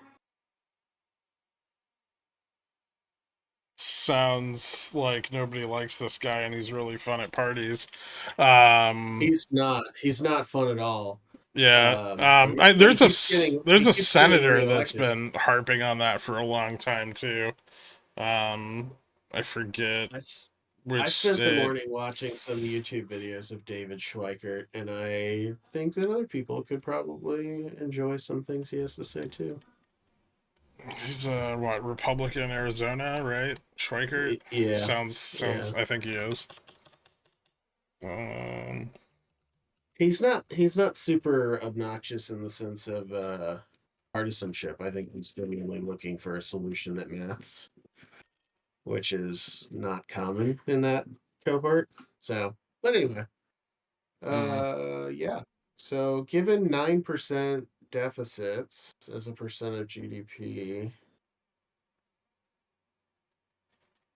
Sounds like nobody likes this guy and he's really fun at parties. Um, He's not fun at all. yeah. But There's he a keeps getting senator that's reelected. been harping on that for a long time too. I forget I, s- I which spent the state. morning watching some YouTube videos of David Schweikert, and I think that other people could probably enjoy some things he has to say too. He's a what, Republican Arizona, right? Schweikert Yeah, sounds. yeah. I think he is. Um, He's not super obnoxious in the sense of partisanship. I think he's genuinely looking for a solution that maths, which is not common in that cohort. So, but anyway, hmm. yeah. So, given 9% deficits as a percent of GDP,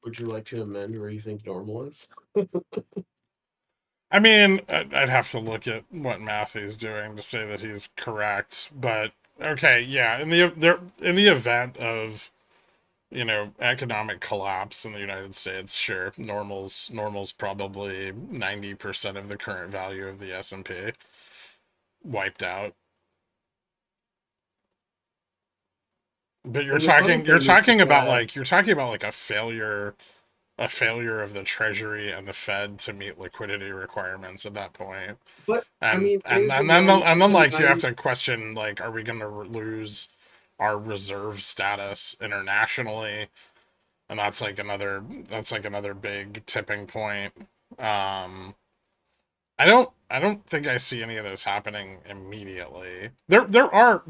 would you like to amend where you think normal is? I mean, I'd have to look at what math he's doing to say that he's correct, but okay, yeah. In the event of, economic collapse in the United States, sure, normal's probably 90% of the current value of the S&P wiped out. But And the funny thing is you're that talking about like a failure a failure of the Treasury and the Fed to meet liquidity requirements at that point. But I And mean, and and then like you have to question, like, are we going to lose our reserve status internationally? And that's like another big tipping point. Um, I don't think I see any of those happening immediately. There are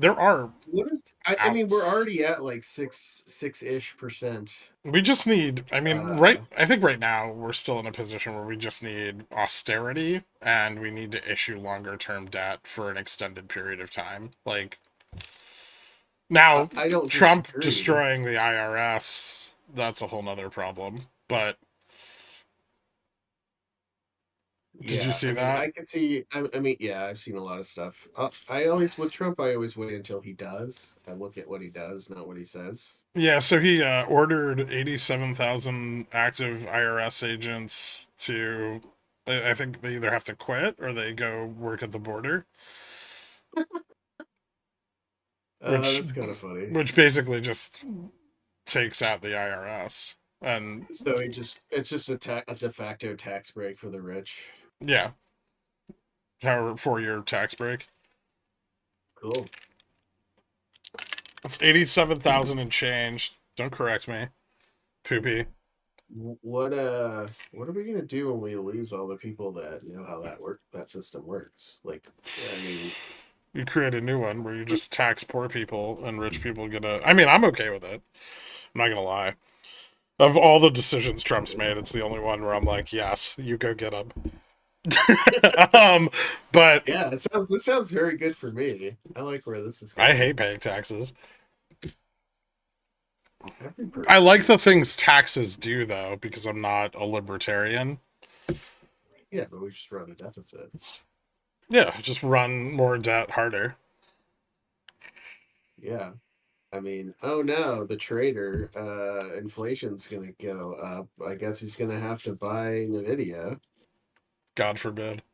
what is I mean, we're outs. already at like six-ish percent. We just need, I mean, Uh, I think right now we're still in a position where we just need austerity and we need to issue longer term debt for an extended period of time. Like, now, I don't Trump disagree. destroying the IRS, that's a whole nother problem. But did you Yeah, see I mean, that? I can see. I mean, yeah, I've seen a lot of stuff. I always with Trump, I always wait until he does. I look at what he does, not what he says. Yeah, so he ordered 87,000 active IRS agents to, I think they either have to quit or they go work at the border, which That's kind of funny. basically just takes out the IRS. And So it's just a de facto tax break for the rich. yeah, however, 4-year tax break. Cool. It's 87,000 and change. Don't correct me, poopy. What are we gonna do when we lose all the people that know how that system works? Like, I mean, You create a new one where you just tax poor people and rich people get a. I mean, I'm okay with it. I'm not gonna lie. Of all the decisions Trump's made, it's the only one where I'm like, yes, you go get them. But yeah, it sounds very good for me. I like where this is I going. hate paying taxes. Every I person like the does. things taxes do, though, because I'm not a libertarian. Yeah, but we just run a deficit. Yeah, just run more debt harder. Yeah. I mean, oh no, the trader, inflation's gonna go up. I guess he's gonna have to buy Nvidia. God forbid.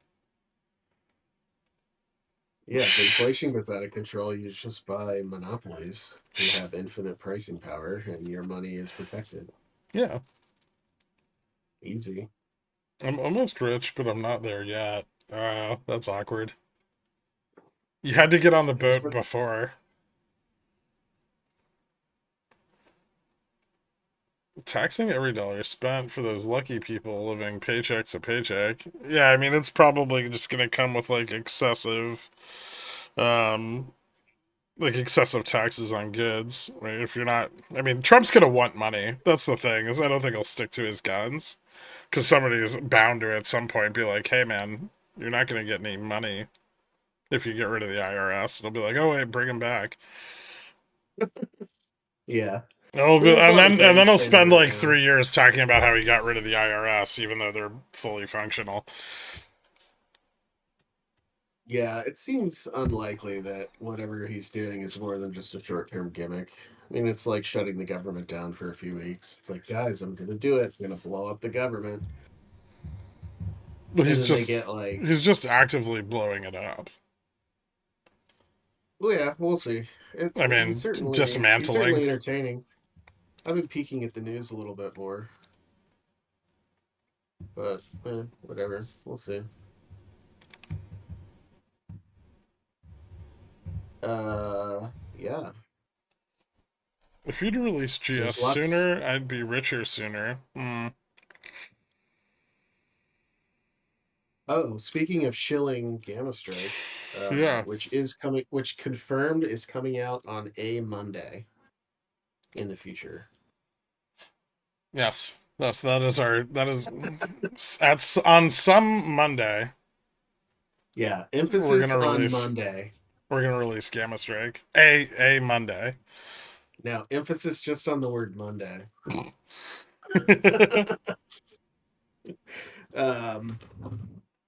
Yeah, if inflation goes out of control, you just buy monopolies who have infinite pricing power and your money is protected. Yeah, Easy. I'm almost rich, but I'm not there yet. That's awkward. You had to get on the That's boat what before. Taxing every dollar spent for those lucky people living paycheck to paycheck. Yeah, I mean, it's probably just gonna come with um, like excessive taxes on goods. Right? If you're not, I mean, Trump's gonna want money. That's the thing, is I don't think he'll stick to his guns because somebody is bound to at some point be like, "Hey, man, you're not gonna get any money if you get rid of the IRS." It'll be like, "Oh wait, bring him back." yeah. There's a And lot of then he'll grandstanding spend right like now. 3 years talking about how he got rid of the IRS, even though they're fully functional. Yeah, it seems unlikely that whatever he's doing is more than just a short-term gimmick. I mean, it's like shutting the government down for a few weeks. It's like, guys, I'm gonna do it. I'm gonna blow up the government. And then they get like, He's just actively blowing it up. well, yeah, we'll see. I mean, He's dismantling. certainly entertaining. I've been peeking at the news a little bit more, but whatever. We'll see. Yeah. If you'd released GS There's lots. sooner, I'd be richer sooner. Hmm. Oh, speaking of shilling Gamma Strike, Yeah. which confirmed is coming out on a Monday in the future. Yes. That is at on some Monday Yeah, we're emphasis gonna on release Monday. Gamma Strike. A Monday. Now, emphasis just on the word Monday. um,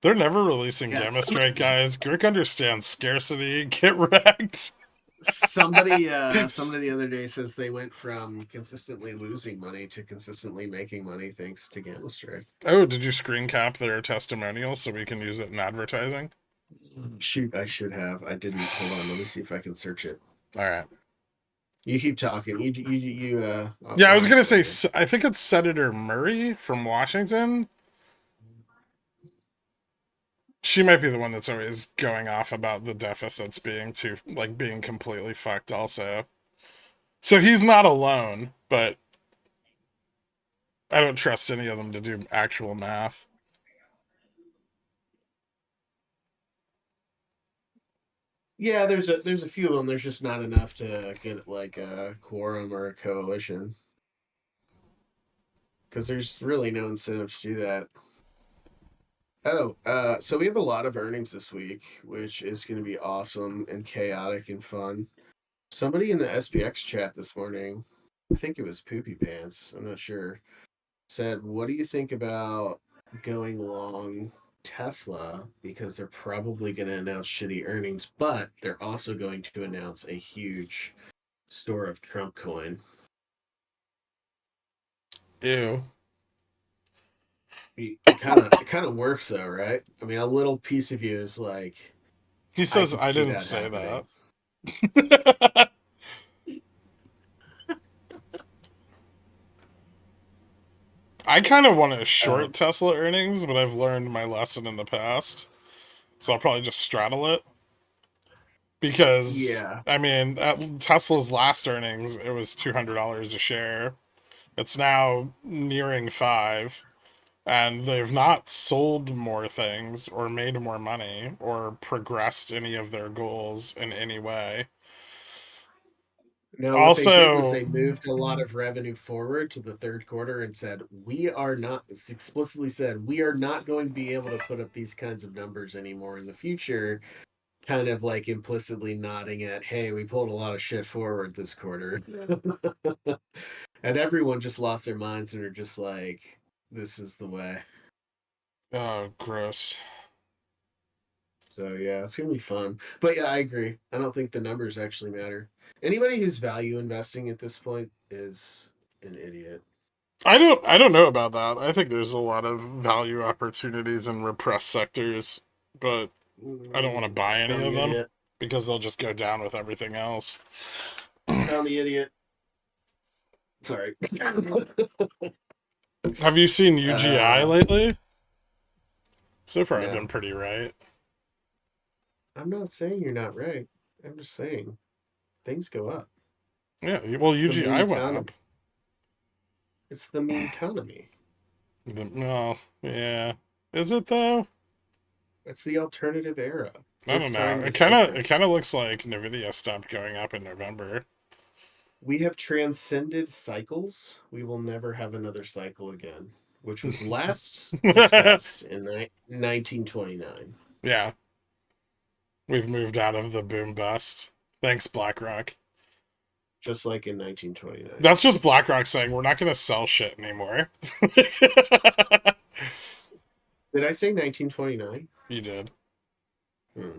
They're never releasing Gamma yes, Strike, guys. Grick understands scarcity. Get wrecked. somebody the other day says they went from consistently losing money to consistently making money thanks to Gamma Strike. Oh, did you screen cap their testimonial so we can use it in advertising? Shoot, I should have. I didn't. Hold on, let me see if I can search it. All right. You keep talking. Yeah, I I'll was gonna ask say, later. I think it's Senator Murray from Washington. She might be the one that's always going off about the deficits being too, like, being completely fucked also. So he's not alone, but I don't trust any of them to do actual math. Yeah, there's a few of them. There's just not enough to get like a quorum or a coalition because there's really no incentive to do that. Oh, so we have a lot of earnings this week, which is going to be awesome and chaotic and fun. Somebody in the SPX chat this morning, I think it was Poopy Pants, I'm not sure, said, "What do you think about going long Tesla? Because they're probably going to announce shitty earnings, but they're also going to announce a huge store of Trump coin." Ew. It kind of works though, right? I mean, a little piece of you is like, He I says could I see didn't that say happening. that. I kind of want to Oh, short Tesla earnings, but I've learned my lesson in the past. So I'll probably just straddle it. Because, yeah. I mean, at Tesla's last earnings, it was $200 a share. It's now nearing five. And they've not sold more things or made more money or progressed any of their goals in any way. No, what they did was Also, they moved a lot of revenue forward to the third quarter and said, we are not, it's explicitly said, we are not going to be able to put up these kinds of numbers anymore in the future. Kind of like implicitly nodding at, hey, we pulled a lot of shit forward this quarter. And everyone just lost their minds and are just like, this is the way. oh, gross. So yeah, it's gonna be fun. But yeah, I agree. I don't think the numbers actually matter. Anybody who's value investing at this point is an idiot. I don't know about that. I think there's a lot of value opportunities in repressed sectors, but I don't want to buy any Found of the them idiot. because they'll just go down with everything else. Found the idiot. Sorry. Have you seen UGI uh lately? So far, I've been no. pretty right. I'm not saying you're not right. I'm just saying things go up. Yeah, well, It's the meme UGI went up. economy. It's the meme economy. No, yeah. Is it though? It's the alternative era. I don't This know. time It is kind of it different. kind of looks like Nvidia stopped going up in November. We have transcended cycles. We will never have another cycle again, which was last discussed in 1929. Yeah, we've moved out of the boom bust. Thanks, BlackRock. Just like in 1929. That's just BlackRock saying we're not going to sell shit anymore. Did I say 1929? You did. Hmm.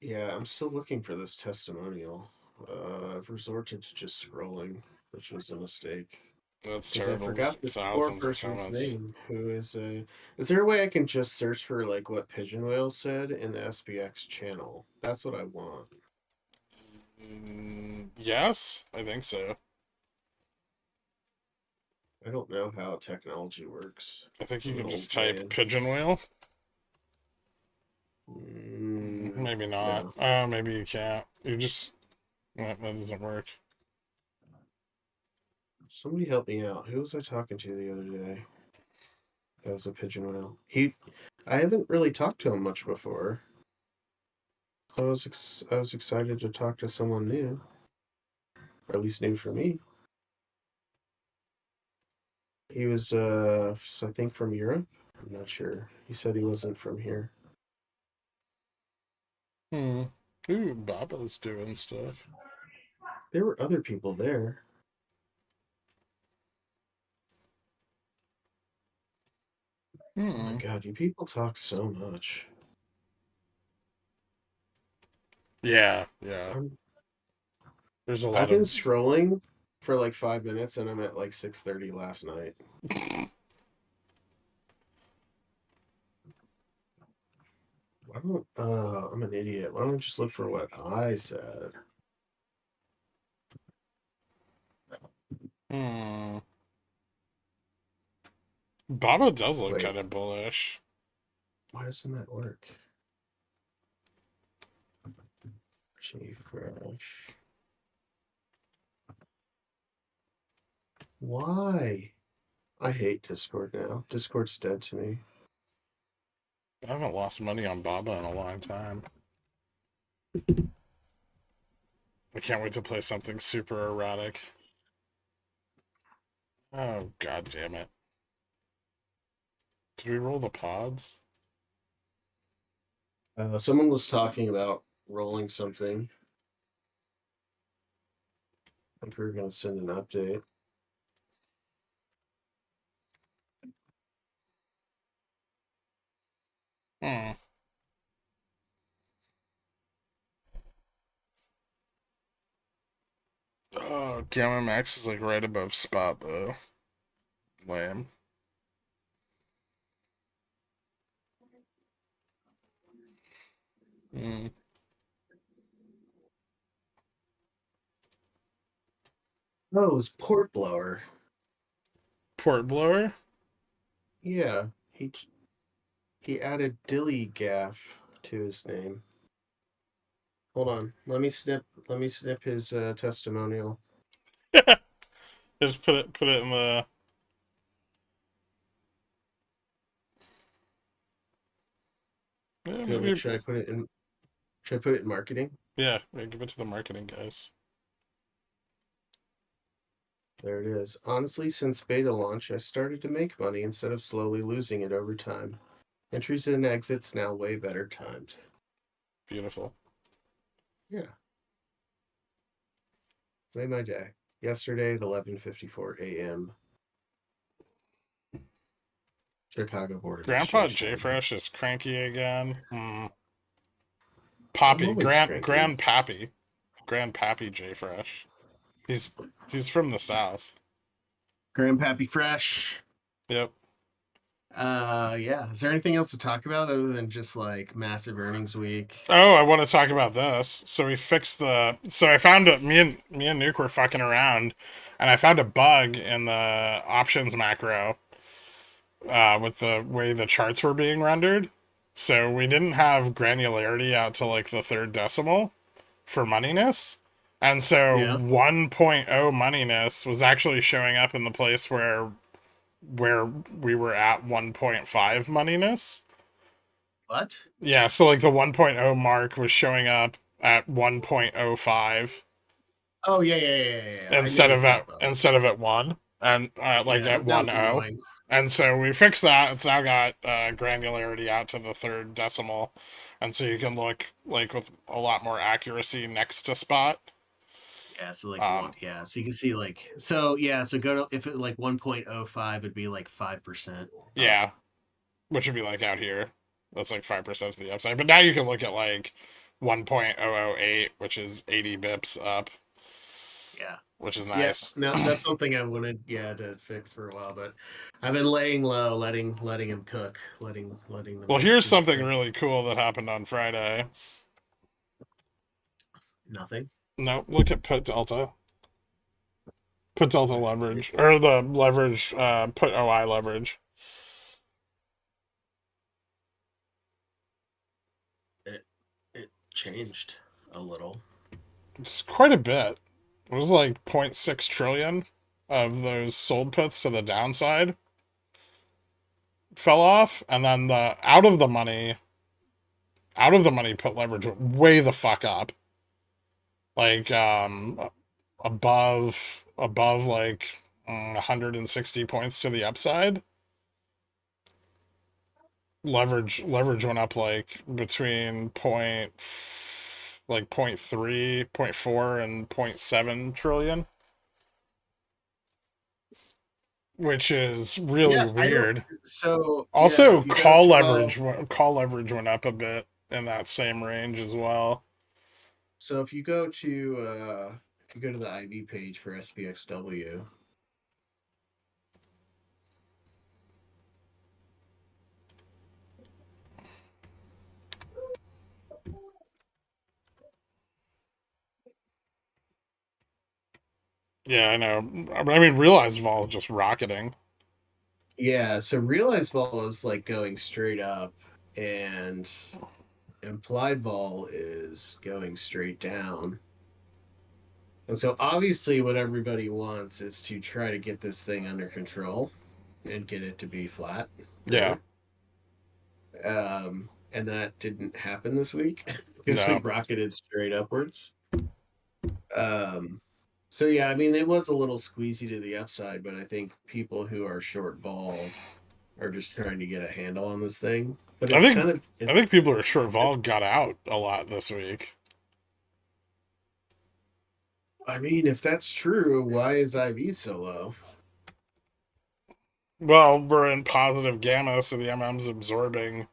Yeah, I'm still looking for this testimonial. I've resorted to just scrolling, which was a mistake. That's Because I terrible. There's forgot like this poor thousands of person's comments. name, who is a. Is there a way I can just search for like what Pigeon Whale said in the SBX channel? That's what I want. Yes, I think so. I don't know how technology works. I think you I'm an can just old type man. pigeon whale. Mm, Maybe not. no. Maybe you can't. You just that doesn't work. Somebody help me out. Who was I talking to the other day? That was a Pigeon Whale. I haven't really talked to him much before. I was excited to talk to someone new, or at least new for me. He was, I think from Europe. I'm not sure. He said he wasn't from here. Hmm. Ooh, Baba's doing stuff. There were other people there. Oh my Hmm. god, you people talk so much. Yeah, yeah. I'm, There's a I've lot been of. scrolling for like 5 minutes, and I'm at like 6:30 last night. Why don't I'm an idiot. Why don't I just look for what I said? Hmm. Baba does look Wait, kind of bullish. why doesn't that work? Refresh. Why? I hate Discord now. Discord's dead to me. I haven't lost money on Baba in a long time. I can't wait to play something super erratic. Oh, god damn it. Did we roll the pods? Someone was talking about rolling something. I think we were going to send an update. Hmm. Oh, Gamma Max is like right above spot though. Lame. Hmm. Oh, it was Port Blower. Port blower? Yeah, he added Dilly Gaff to his name. Hold on. Let me snip his testimonial. Just put it in the. Yeah, maybe. Should I put it in marketing? Yeah, give it to the marketing guys. There it is. Honestly, since beta launch, I started to make money instead of slowly losing it over time. Entries and exits now way better timed. Beautiful. Yeah, made my day. Yesterday at 11:54 a.m. Chicago Board of Grandpa Exchange J time. Fresh is cranky again. Hmm. I'm Poppy, always cranky. Grandpappy J Fresh. He's he's from the south. Grandpappy Fresh. Yep. Yeah. Is there anything else to talk about other than just like massive earnings week? Oh, I want to talk about this. So we fixed the. So I found it. Me and Nuke were fucking around, and I found a bug in the options macro with the way the charts were being rendered. So we didn't have granularity out to like the third decimal for moneyness. And so Yeah. 1.0 moneyness was actually showing up in the place where we were at 1.5 moneyness. What? Yeah, so like the 1.0 mark was showing up at 1.05 Oh yeah. I noticed that bug. instead of at 1 and like Yeah, at that 1 was 0. annoying. And so we fixed that. It's now got granularity out to the third decimal. And so you can look like with a lot more accuracy next to spot. Yeah, so like one, Um, yeah, so you can see like so yeah, so go to if it like 1.05 would be like 5% up. yeah, which would be like out here. That's like 5% to the upside. But now you can look at like 1.008, which is 80 bips up, Yeah. which is Yeah. nice. No, that's something I wanted, to fix for a while, but I've been laying low, letting him cook, letting the Well, here's masters something cook. really cool that happened on Friday. Nothing. No, look at put delta. Put delta leverage. Or the leverage, put OI leverage. It it changed a little. It's quite a bit. It was like zero point 0.6 trillion of those sold puts to the downside fell off. And then the out of the money put leverage went way the fuck up. Like, above like 160 points to the upside. Leverage went up like between point 3, point 4, and 0.7 trillion, which is really Yeah, I don't. weird. So yeah, Also, if you go to call leverage went up a bit in that same range as well. so if you go to if you go to the IV page for SPXW, Yeah, I know. I mean, realized vol is just rocketing. Yeah, so realized vol is like going straight up, and implied vol is going straight down. And so obviously what everybody wants is to try to get this thing under control and get it to be flat, Yeah, right? And that didn't happen this week because we no. rocketed straight upwards. Um, so yeah, I mean it was a little squeezy to the upside, but I think people who are short vol are just trying to get a handle on this thing. But I it's think kind of I it's think people who are short vol got out a lot this week. I mean, if that's true, why is IV so low? Well, we're in positive gamma, so the MM's absorbing.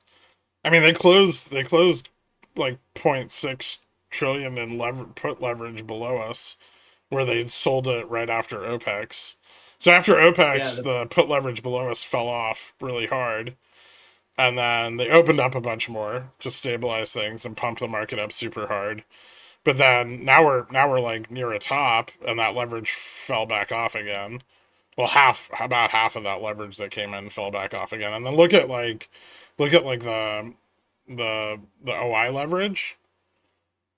I mean, they closed like 0.6 trillion in put leverage below us, where they'd sold it right after OPEX. So after Yeah, OPEX, the put leverage below us fell off really hard, and then they opened up a bunch more to stabilize things and pump the market up super hard. But then now we're like near a top, and that leverage fell back off again. Well, about half of that leverage that came in fell back off again. And then look at like the OI leverage.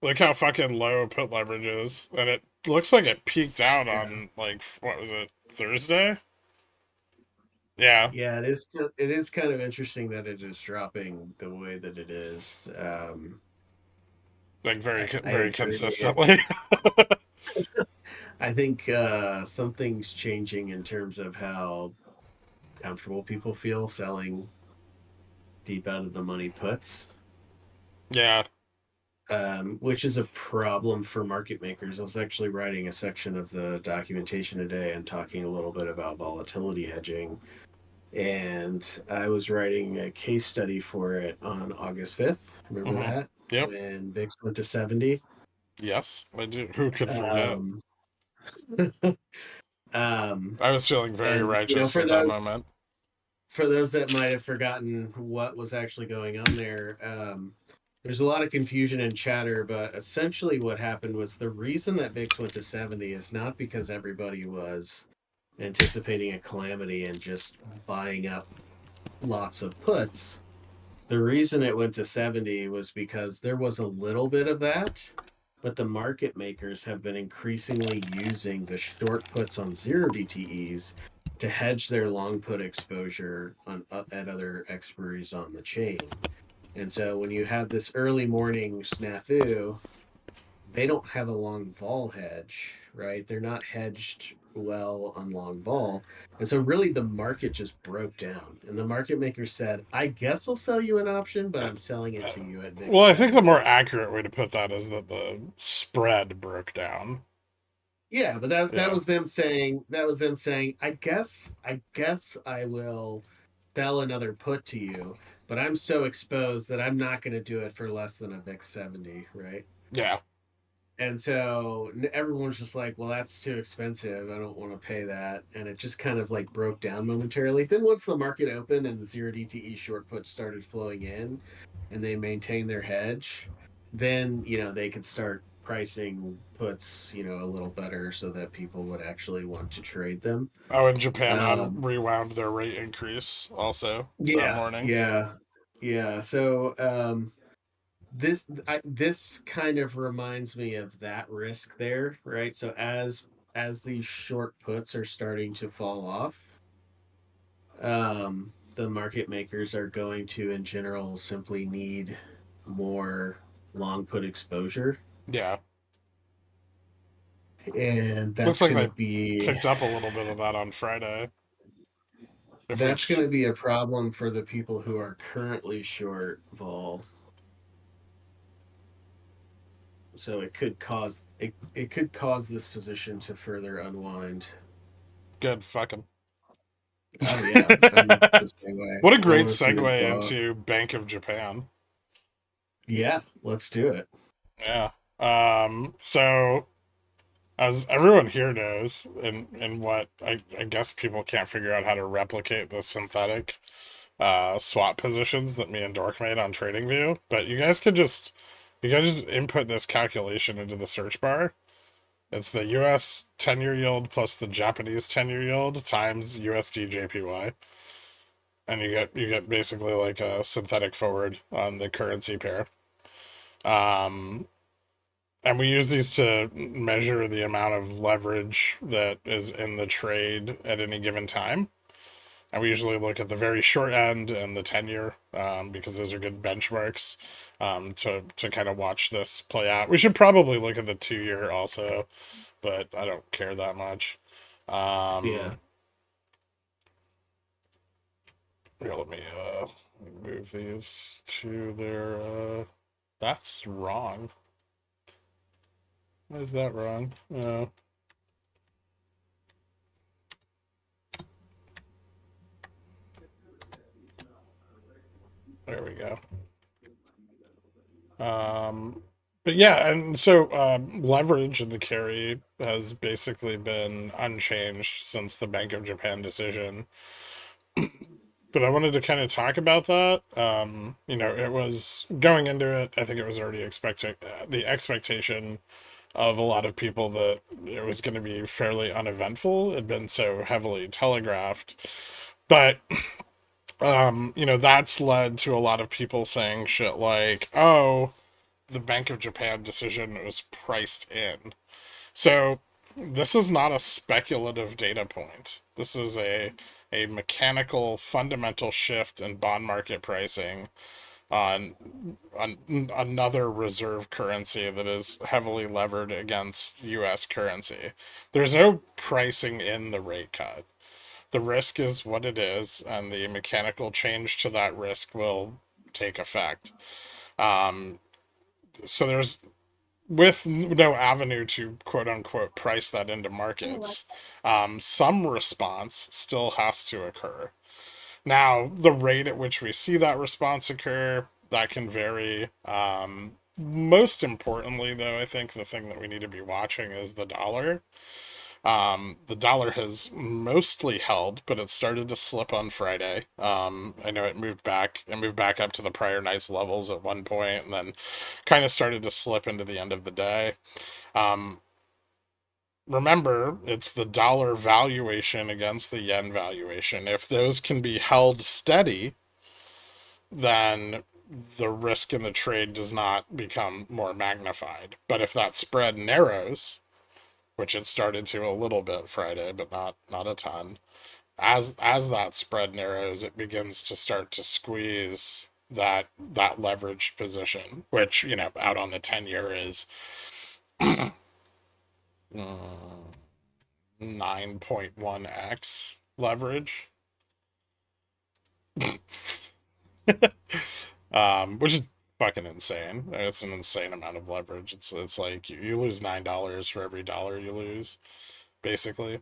Look how fucking low put leverage is, and it looks like it peaked out yeah, on like what was it, Thursday? Yeah, yeah. It is kind of interesting that it is dropping the way that it is. like very I very agree. consistently. I think something's changing in terms of how comfortable people feel selling deep out of the money puts, Yeah. which is a problem for market makers. I was actually writing a section of the documentation today and talking a little bit about volatility hedging. And I was writing a case study for it on August 5th. Remember Mm-hmm. that? Yep. When VIX went to 70. Yes, I do. Who could forget? Um, um, I was feeling very and righteous for at that those moment. that might have forgotten what was actually going on there, there's a lot of confusion and chatter, but essentially what happened was the reason that VIX went to 70 is not because everybody was anticipating a calamity and just buying up lots of puts. The reason it went to 70 was because there was a little bit of that, but the market makers have been increasingly using the short puts on zero DTEs to hedge their long put exposure on at other expiries on the chain. And so when you have this early morning snafu, they don't have a long vol hedge, right? They're not hedged well on long vol. And so really the market just broke down. And the market maker said, I guess I'll sell you an option, but I'm selling it to you at VIX Well, I think the more 70. accurate way to put that is that the spread broke down. Yeah, but that Yeah. was them saying, I guess I will sell another put to you, but I'm so exposed that I'm not going to do it for less than a VIX 70, right? Yeah. And so everyone's just like, well, that's too expensive. I don't want to pay that. And it just kind of like broke down momentarily. Then once the market opened and the zero DTE short puts started flowing in and they maintained their hedge, then, they could start pricing puts, a little better so that people would actually want to trade them. Oh, and Japan Um, rewound their rate increase also that yeah, morning. yeah, yeah. So, this kind of reminds me of that risk there, right? So as these short puts are starting to fall off, the market makers are going to in general simply need more long put exposure, Yeah. and Looks that's like going to they be picked up a little bit of that on Friday. If we, that's going to be a problem for the people who are currently short vol. So it could cause this position to further unwind. good fucking. Oh yeah, I'm the same way. What a I great want to see it segue blow up. into Bank of Japan. Yeah, let's do it. Yeah. So as everyone here knows, in what I guess people can't figure out how to replicate the synthetic swap positions that me and Dork made on TradingView, but you guys just input this calculation into the search bar, It's the US 10-year yield plus the Japanese 10-year yield times USD JPY. And you get basically like a synthetic forward on the currency pair. Um, and we use these to measure the amount of leverage that is in the trade at any given time. And we usually look at the very short end and the 10-year because those are good benchmarks to kind of watch this play out. We should probably look at the 2-year also, but I don't care that much. Yeah. Here, let me move these to their. That's wrong. Why is that wrong? There we go. But yeah, and so leverage in the carry has basically been unchanged since the Bank of Japan decision. But I wanted to kind of talk about that. It was going into it. I think it was already expecting the expectation of a lot of people that it was going to be fairly uneventful. It had been so heavily telegraphed, but that's led to a lot of people saying shit like, "Oh, the Bank of Japan decision was priced in." So this is not a speculative data point. This is a mechanical fundamental shift in bond market pricing on another reserve currency that is heavily levered against US currency. There's no pricing in the rate cut. The risk is what it is, and the mechanical change to that risk will take effect. Um, so there's with no avenue to quote unquote price that into markets, some response still has to occur. Now, the rate at which we see that response occur, that can vary. Most importantly, though, I think the thing that we need to be watching is the dollar. The dollar has mostly held, but it started to slip on Friday. I know it moved back. It moved back up to the prior night's levels at one point, and then kind of started to slip into the end of the day. Um, Remember, it's the dollar valuation against the yen valuation. If those can be held steady, then the risk in the trade does not become more magnified. But if that spread narrows, which it started to a little bit Friday, but not a ton, as that spread narrows, it begins to start to squeeze that leverage position, which out on the 10-year is 9.1x leverage, which is fucking insane. It's an insane amount of leverage. It's like you lose $9 for every dollar you lose, basically.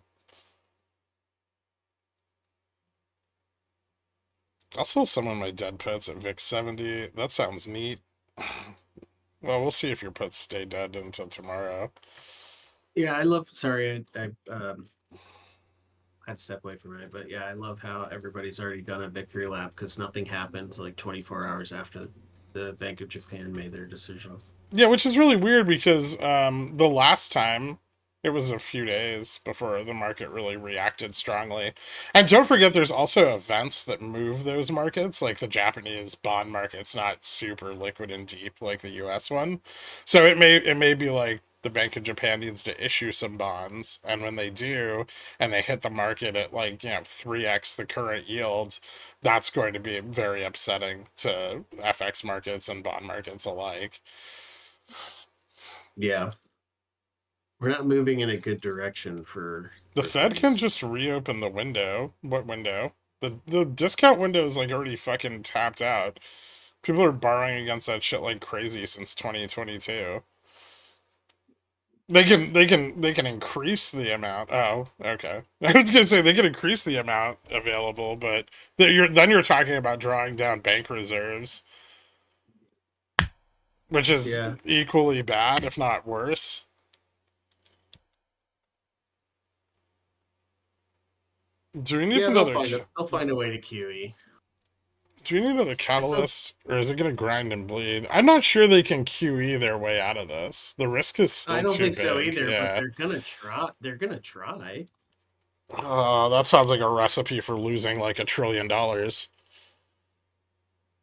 I'll sell some of my dead puts at VIX 70. That sounds neat. Well, we'll see if your puts stay dead until tomorrow. Yeah, I love. Sorry, I had to step away from it, but yeah, I love how everybody's already done a victory lap because nothing happened like 24 hours after the Bank of Japan made their decision. Yeah, which is really weird because the last time it was a few days before the market really reacted strongly. And don't forget, there's also events that move those markets, like the Japanese bond market's not super liquid and deep like the U.S. one, so it may be like the Bank of Japan needs to issue some bonds, and when they do, and they hit the market at like 3x the current yields, that's going to be very upsetting to FX markets and bond markets alike. Yeah, we're not moving in a good direction The for Fed can things. just reopen the window. What window? The discount window is like already fucking tapped out. People are borrowing against that shit like crazy since 2022. They can increase the amount. Oh, okay. I was gonna say they can increase the amount available, but then you're talking about drawing down bank reserves, which is Yeah, equally bad, if not worse. Do we need yeah, another? they'll find a way to QE. Do we need another It's a, catalyst, or is it going to grind and bleed? I'm not sure they can QE their way out of this. The risk is I still don't too think so big. either, but Yeah. they're gonna try. They're gonna try. That sounds like a recipe for losing like $1 trillion.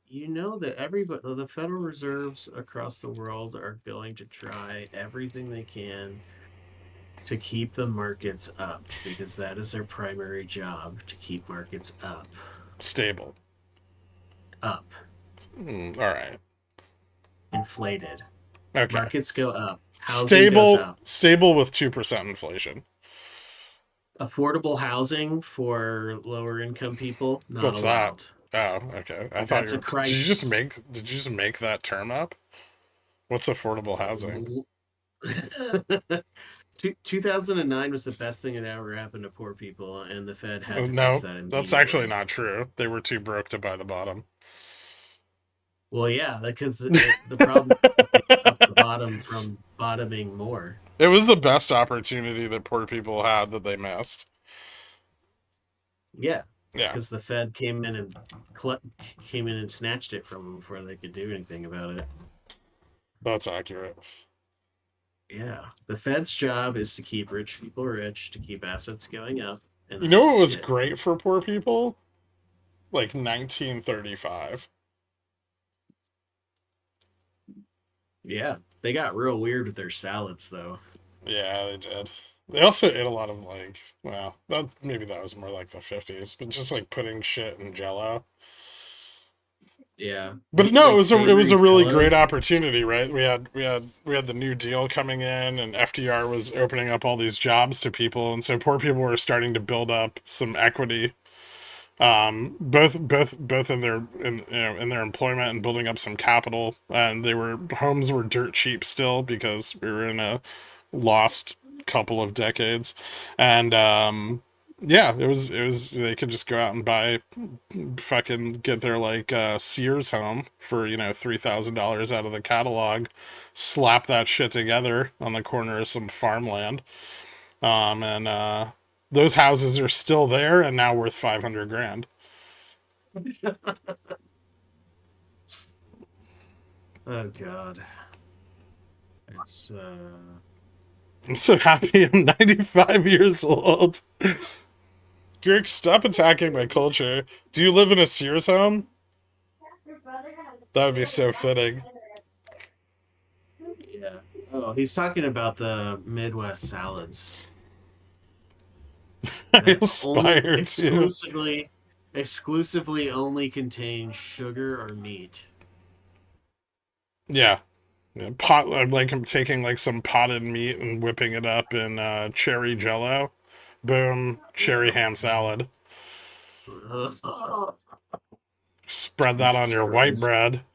You know that everybody, the Federal Reserves across the world are going to try everything they can to keep the markets up because that is their primary job, to keep markets Stable. up, All right. inflated. Okay. Markets go up, housing goes Stable. up. Stable with 2% inflation. Affordable housing for lower income people not What's that? allowed. Oh, okay. I thought you That's a were. Did you just crisis. make? Did you just make that term up? What's affordable housing? 2009 was the best thing that ever happened to poor people, and the Fed had to fix No, that that's actually immediately. not true. They were too broke to buy the bottom. Well, yeah, because the problem is they stopped the bottom from bottoming more. It was the best opportunity that poor people had that they missed. Yeah, Yeah, because the Fed came in and came in and snatched it from them before they could do anything about it. that's accurate. Yeah, the Fed's job is to keep rich people rich, to keep assets going up, and You know what that's was it. great for poor people? Like 1935. Yeah, they got real weird with their salads, though. Yeah, they did. They also ate a lot of like, well, that maybe that was more like the 50s, but just like putting shit in Jello. Yeah, But no, like it was a savory really jellos. great opportunity, right? We had the New Deal coming in, and FDR was opening up all these jobs to people, and so poor people were starting to build up some equity, both in their employment and building up some capital. And homes were dirt cheap still because we were in a lost couple of decades, and yeah, it was they could just go out and buy fucking get their like Sears home for $3,000 out of the catalog, slap that shit together on the corner of some farmland, and those houses are still there and now worth 500 grand. Oh God, it's I'm so happy I'm 95 years old. Girk, stop attacking my culture. Do you live in a Sears home? That would be so fitting. yeah. Oh, he's talking about the Midwest salads I that only aspire to. exclusively only contain sugar or meat. Yeah. Yeah, pot like I'm taking like some potted meat and whipping it up in cherry jello. Boom, cherry ham salad. Spread that on Jesus your white Christ. bread.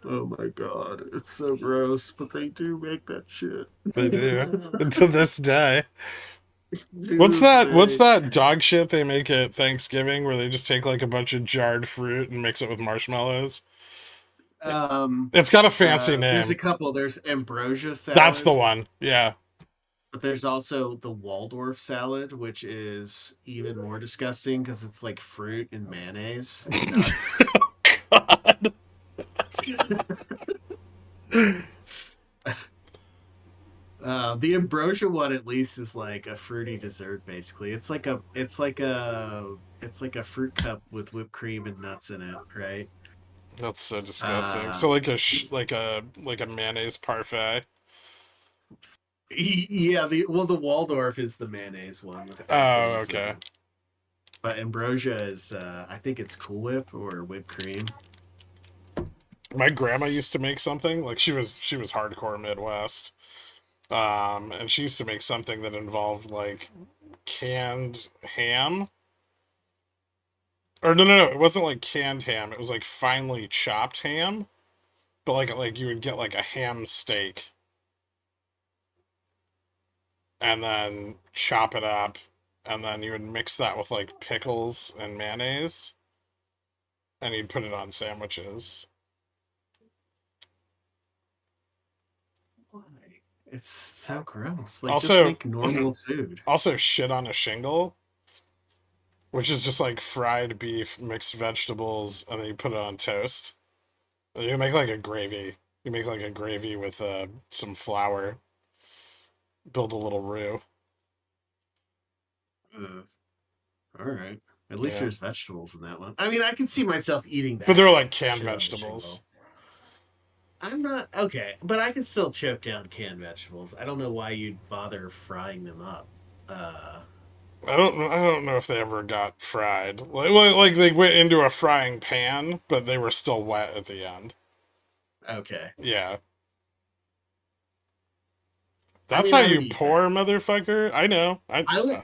Oh my God. It's so gross, but they do make that shit. They do. And to this day. To What's this that? What's day. that dog shit they make at Thanksgiving where they just take like a bunch of jarred fruit and mix it with marshmallows? Um, It's got a fancy there's a name. couple. There's ambrosia That's the salad, one. Yeah. but there's also the Waldorf salad, which is even more disgusting because it's like fruit and mayonnaise and nuts. God. The ambrosia one at least is like a fruity dessert, basically. It's like a fruit cup with whipped cream and nuts in it, right? That's so disgusting. Uh, So like a mayonnaise parfait. yeah. The Waldorf is the mayonnaise one with the Oh, pickles, okay. but ambrosia is I think it's Cool Whip or whipped cream. My grandma used to make something like she was hardcore Midwest, and she used to make something that involved like canned ham, or no, it wasn't like canned ham, it was like finely chopped ham, but like you would get like a ham steak and then chop it up, and then you would mix that with like pickles and mayonnaise, and you'd put it on sandwiches. Why? It's so gross. Like, just Also make normal food. also shit on a shingle. which is just like fried beef, mixed vegetables, and then you put it on toast. And you make like a gravy. You make like a gravy with some flour. Build a little roux. Uh, all right. At least Yeah, there's vegetables in that one. I mean, I can see myself eating but they're that. like canned Sure, on the vegetables. shingle. I'm not okay, but I can still choke down canned vegetables. I don't know why you'd bother frying them up. Uh, I don't know if they ever got fried. Like they went into a frying pan, but they were still wet at the end. okay. Yeah, I that's mean, how I would you eat pour, that. motherfucker. I know. I would.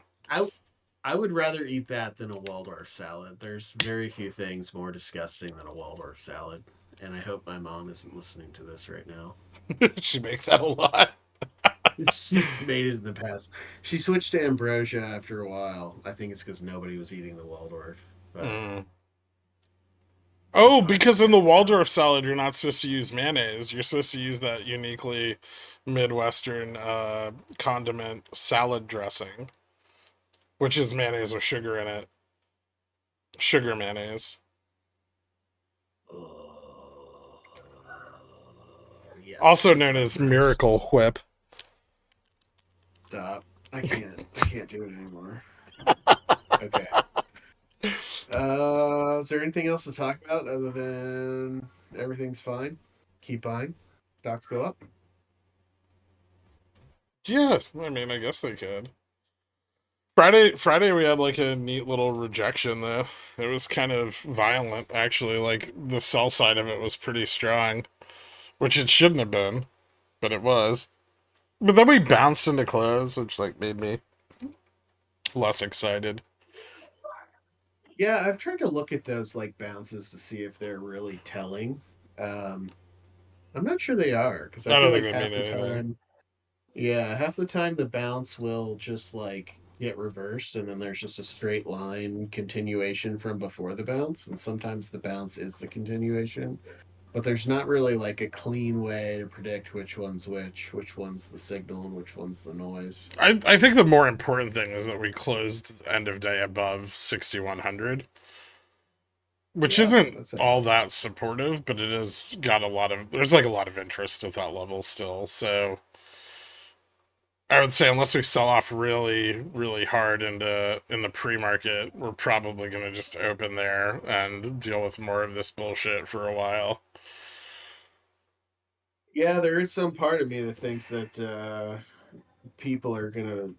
I would rather eat that than a Waldorf salad. There's very few things more disgusting than a Waldorf salad. And I hope my mom isn't listening to this right now. She make that a lot. She's made it in the past. She switched to ambrosia after a while. I think it's because nobody was eating the Waldorf, but Mm. that's Oh, how I because got in the back now. Waldorf salad, you're not supposed to use mayonnaise. You're supposed to use that uniquely Midwestern condiment salad dressing, which is mayonnaise with sugar in it. Sugar mayonnaise. Yeah, Also that known sounds as gross. Miracle Whip. Stop. I can't. I can't do it anymore. Okay. Is there anything else to talk about other than everything's fine? Keep buying. Stock go up. Yeah, I mean, I guess they could. Friday we had like a neat little rejection though. It was kind of violent actually. Like the sell side of it was pretty strong, which it shouldn't have been, but it was. But then we bounced into close, which like made me less excited. Yeah, I've tried to look at those like bounces to see if they're really telling. Um, I'm not sure they are because I I feel don't think like they half mean the anything. time, yeah, half the time the bounce will just like get reversed and then there's just a straight line continuation from before the bounce. And sometimes the bounce is the continuation, but there's not really like a clean way to predict which one's the signal and which one's the noise. I think the more important thing is that we closed end of day above 6100, which Yeah, isn't that's a all that supportive, but it has got a lot of there's like a lot of interest at that level still. So I would say unless we sell off really, really hard in the pre-market, we're probably going to just open there and deal with more of this bullshit for a while. yeah, there is some part of me that thinks that people are gonna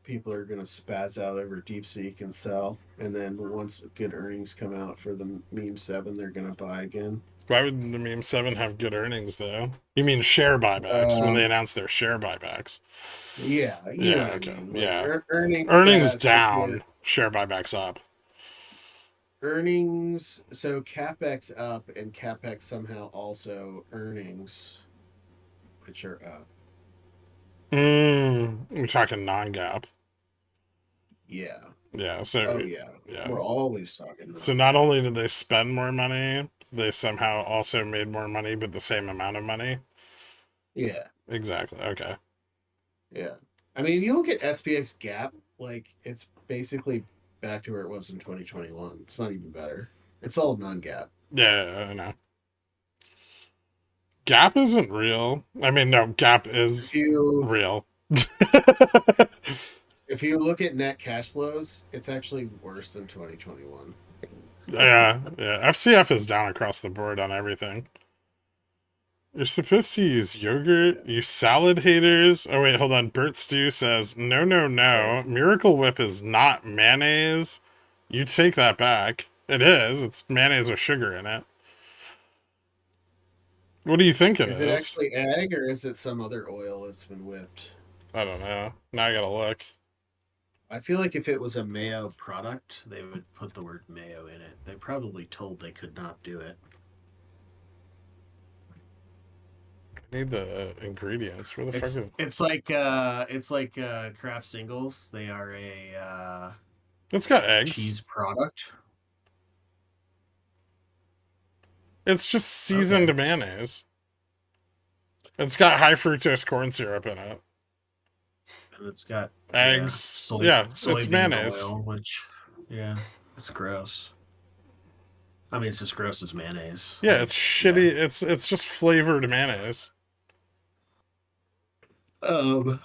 people are gonna spaz out over DeepSeek and sell, and then once good earnings come out for the meme seven, they're gonna buy again. Why would the meme seven have good earnings though? You mean share buybacks when they Um, announce their share buybacks? yeah, you know Yeah, what I okay, mean. Like yeah. earnings Earnings that support down, share buybacks up. earnings. So capex up and capex somehow also earnings, which are up. We're talking non-gap. Yeah. Yeah, Oh so yeah. yeah. We're always talking So not non-gap. only did they spend more money, they somehow also made more money, but the same amount of money. Yeah. Exactly. Okay. Yeah. I mean, you look at SPX Gap, like it's basically back to where it was in 2021. It's not even better. It's all non-gap. Yeah, I know. Gap isn't real. I mean, no, Gap If is you real. if you look at net cash flows, it's actually worse than 2021. Yeah, yeah. FCF is down across the board on everything. You're supposed to use Yeah. yogurt. You salad haters. Oh wait, hold on. Bert Stew says no, no, Right. no. Miracle Whip is not mayonnaise. You take that back. It is. It's mayonnaise with sugar in it. What do you think it Is it is? actually egg or is it some other oil that's been whipped? I don't know. Now I gotta look. I feel like if it was a mayo product, they would put the word mayo in it. They probably told they could not do it. I need the ingredients. Where the fuck It's is? it's like craft singles. They are a It's got eggs. cheese product. It's just Okay. seasoned mayonnaise. It's got high fructose corn syrup in it. And it's got, yeah, Eggs. Yeah, it's soybean mayonnaise. oil, which Yeah, it's gross. I mean, it's as gross as mayonnaise. Yeah, it's Like, yeah. shitty. It's just flavored mayonnaise. Um,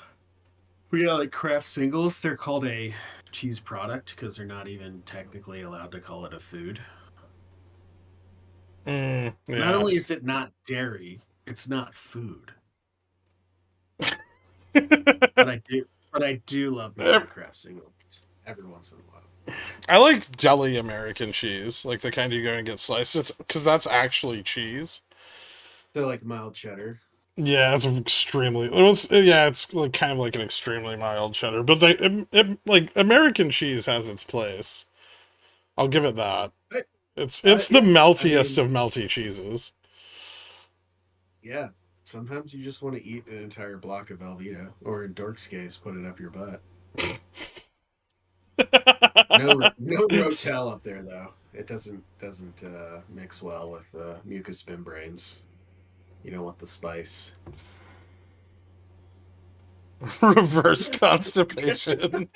we got like Kraft singles. They're called a cheese product because they're not even technically allowed to call it a food. Not Yeah. only is it not dairy, it's not food. But I do, but I do love me some Kraft singles every once in a while. I like deli American cheese, like the kind you go and get sliced. It's because that's actually cheese. So like mild cheddar. Yeah, it's extremely. Yeah, it's like kind of like an extremely mild cheddar, but like American cheese has its place. I'll give it that. I, It's the yeah, I meltiest mean, of melty cheeses. yeah. Sometimes you just want to eat an entire block of Velveeta, or in Dork's case, put it up your butt. No Rotel up there though. It doesn't mix well with the mucous membranes. You don't want the spice. Reverse constipation.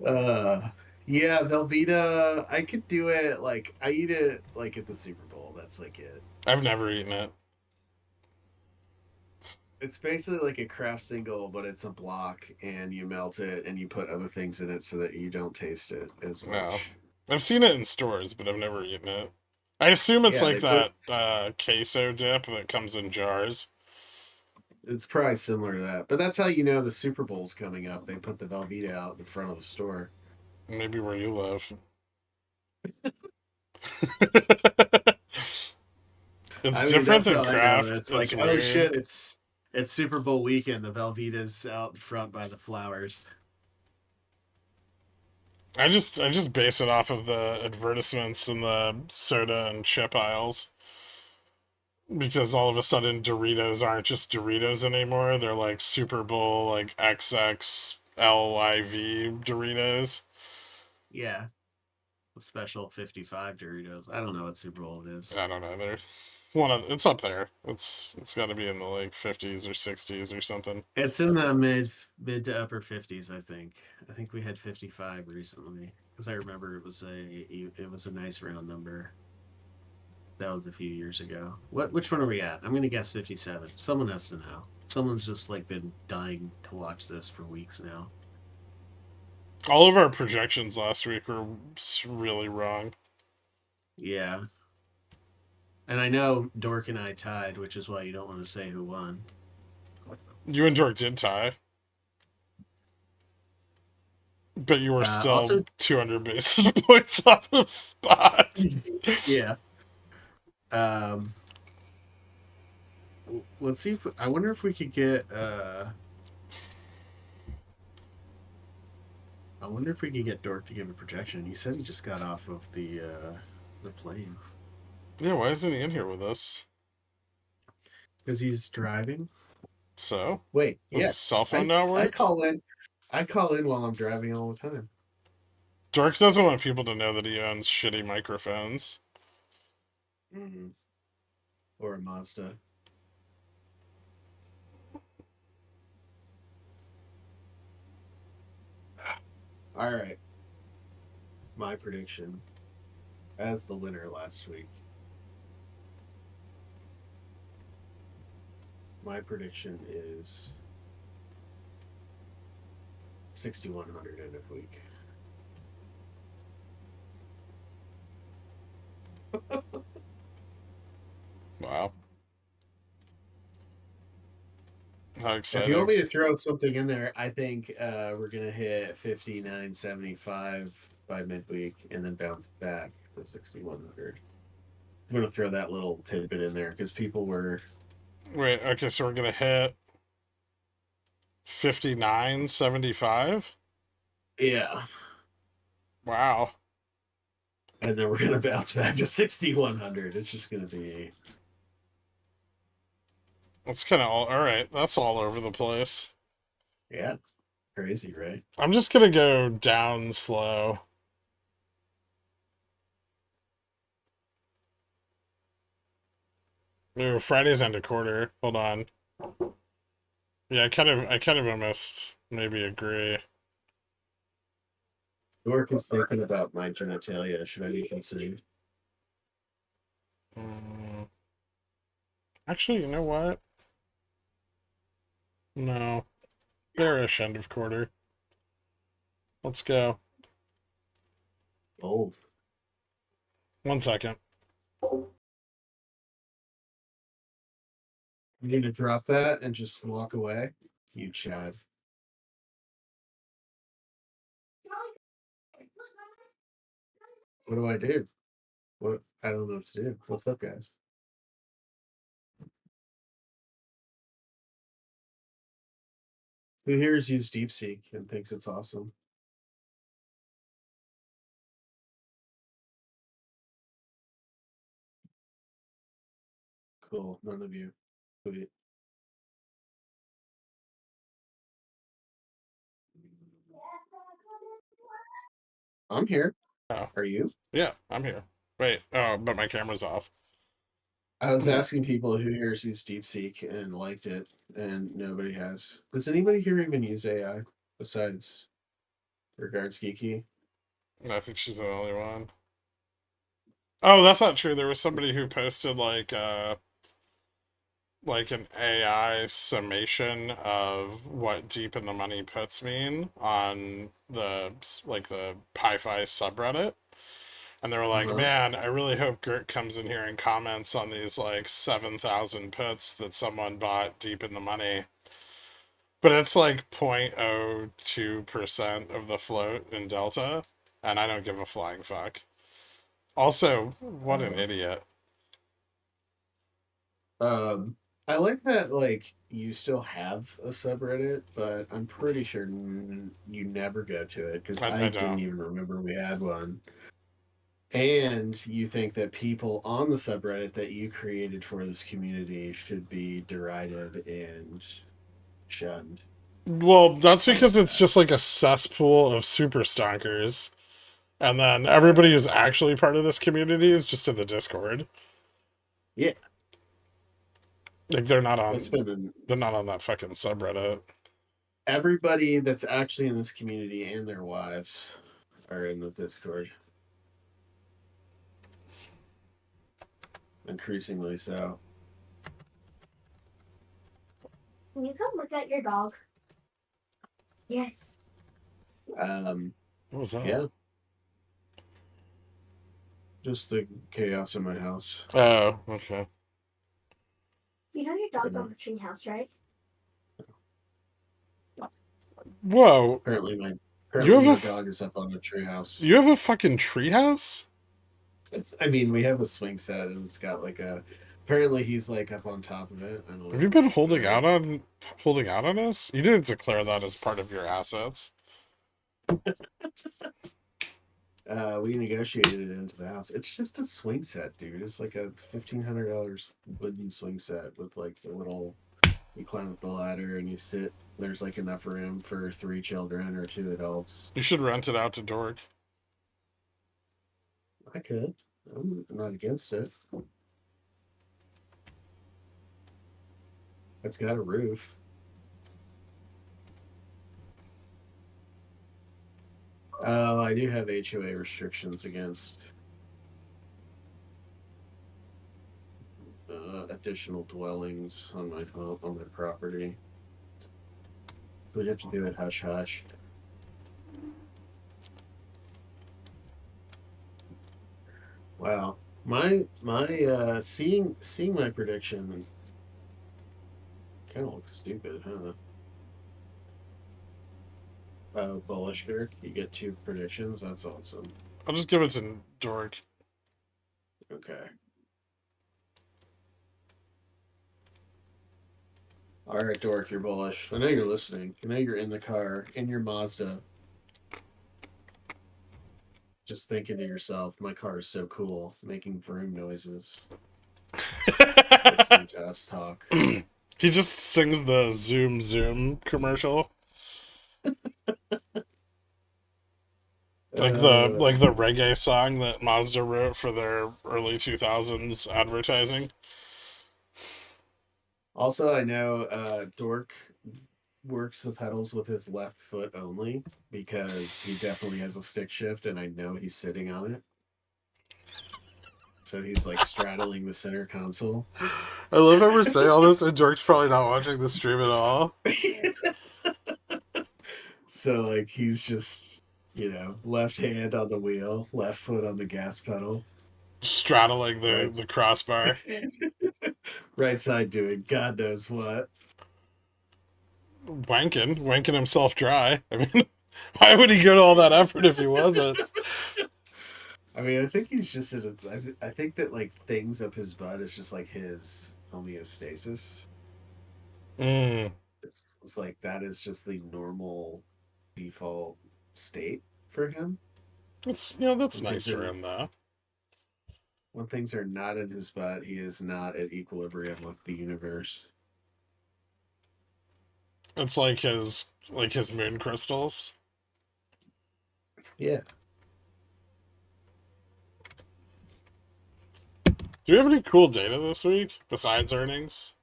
Uh, yeah, Velveeta. I could do it. Like I eat it like at the Super Bowl. That's like it. I've never eaten it. It's basically like a craft single, but it's a block, and you melt it, and you put other things in it so that you don't taste it as No, much. I've seen it in stores, but I've never eaten it. I assume it's Yeah, like they put. that queso dip that comes in jars. It's probably similar to that, but that's how you know the Super Bowl's coming up. They put the Velveeta out in the front of the store. Maybe where you live. It's I mean, different that's than how I know. craft. It's It's like, oh weird. shit, it's Super Bowl weekend. The Velveeta's out in front by the flowers. I just base it off of the advertisements in the soda and chip aisles because all of a sudden Doritos aren't just Doritos anymore. They're like Super Bowl like XXLIV Doritos. Yeah, the special 55 Doritos. I don't know what Super Bowl it is. I don't know. It's up there. It's got to be in the like 50s or 60s or something. It's in the mid to upper 50s, I think. I think we had 55 recently because I remember it was a nice round number. That was a few years ago. Which one are we at? I'm gonna guess 57. Someone has to know. Someone's just like been dying to watch this for weeks now. All of our projections last week were really wrong. Yeah. And I know Dork and I tied, which is why you don't want to say who won. You and Dork did tie, but you were still Also, 200 basis points off of spot. yeah. Um, let's see if I wonder if we could get. I wonder if we could get Dork to give a projection. He said he just got off of the plane Yeah, why isn't he in here with us? because he's driving. So, Wait, does yeah, his cell phone I not I work? call in. I call in while I'm driving all the time. Dork doesn't want people to know that he owns shitty microphones. Mm-hmm. Or a Mazda. All right, my prediction as the winner last week. My prediction is 6,100 end of week. Wow. How If you want exciting. me to throw something in there, I think we're gonna hit 59.75 by midweek and then bounce back to 6,100. I'm gonna throw that little tidbit in there because people were, Wait, okay, so we're gonna hit 59.75? yeah, Wow. and then we're gonna bounce back to 6,100. It's just gonna be, That's kind of all right. That's all over the place. yeah, crazy, right? I'm just gonna go down slow. Ooh, Friday's end a quarter. Hold on. Yeah, I kind of almost maybe agree. Dork is thinking about my genitalia. Should I be concerned? Mm, actually, you know what? No. Bearish end of quarter. Let's go. Oh, 1 second. you need to drop that and just walk away? You Chad. What do I do? What I don't know what to do. What's up, guys? Who here has used DeepSeek and thinks it's awesome? Cool. None of you. Sweet. I'm here. Oh, Are you? yeah, I'm here. Wait, oh, but my camera's off. I was Yeah. asking people who here has used DeepSeek and liked it, and nobody has. Does anybody here even use AI besides Regards Geeky? I think she's the only one. Oh, that's not true. There was somebody who posted like an AI summation of what deep in the money puts mean on the Pi-Fi subreddit. And they were like, Uh-huh. man, I really hope Gert comes in here and comments on these like 7,000 puts that someone bought deep in the money. But it's like 0.02% of the float in Delta, and I don't give a flying fuck. Also, what an Uh, idiot. um, I like that, like, you still have a subreddit, but I'm pretty sure you never go to it because I I didn't don't. even remember we had one. And you think that people on the subreddit that you created for this community should be derided and shunned. Well, that's I like because it's that. just like a cesspool of super stonkers. And then everybody who's actually part of this community is just in the Discord. Yeah, Like that's been they're not on that fucking subreddit. everybody that's actually in this community and their wives are in the Discord. Increasingly so. Can you come look at your dog? Yes. Um, What was that? yeah, just the chaos in my house. Oh, okay. You know your dog's on the treehouse, right? Whoa. Apparently, my You apparently have a my dog is up on a treehouse. you have a fucking treehouse? I mean, we have a swing set, and it's got like a. Apparently, he's like up on top of it. I don't Have you know. been holding out on us? You didn't declare that as part of your assets. We negotiated it into the house. It's just a swing set, dude. It's like a $1,500 wooden swing set with like the little. You climb up the ladder and you sit. There's like enough room for 3 children or 2 adults. You should rent it out to Dork. I could. I'm not against it. It's got a roof. Oh, I do have HOA restrictions against additional dwellings on my home, on my property. So we have to do it hush hush. Wow, my seeing my prediction kind of looks stupid, huh? Bullish Dirk, you get 2 predictions. That's awesome. I'll just give it to Dork. Okay. All right, Dork, you're bullish. I know you're listening. I know you're in the car, in your Mazda, just thinking to yourself, my car is so cool, making vroom noises, listening to us talk. He just sings the Zoom Zoom commercial. Like the reggae song that Mazda wrote for their early 2000s advertising. Also, I know Dork works the pedals with his left foot only because he definitely has a stick shift, and I know he's sitting on it. So he's like straddling the center console. I love how we're saying all this, and Jork's probably not watching the stream at all. So like he's just, left hand on the wheel, left foot on the gas pedal, Straddling right, the crossbar. right side doing God knows what. Wanking himself dry. I mean, why would he go to all that effort if he wasn't? I mean, I think he's just in I think that like things up his butt is just like his homeostasis. Mm. It's like that is just the normal default state for him. That's that's nice for him though. When things are not in his butt, he is not at equilibrium with the universe. It's like his moon crystals. Yeah. Do we have any cool data this week besides earnings?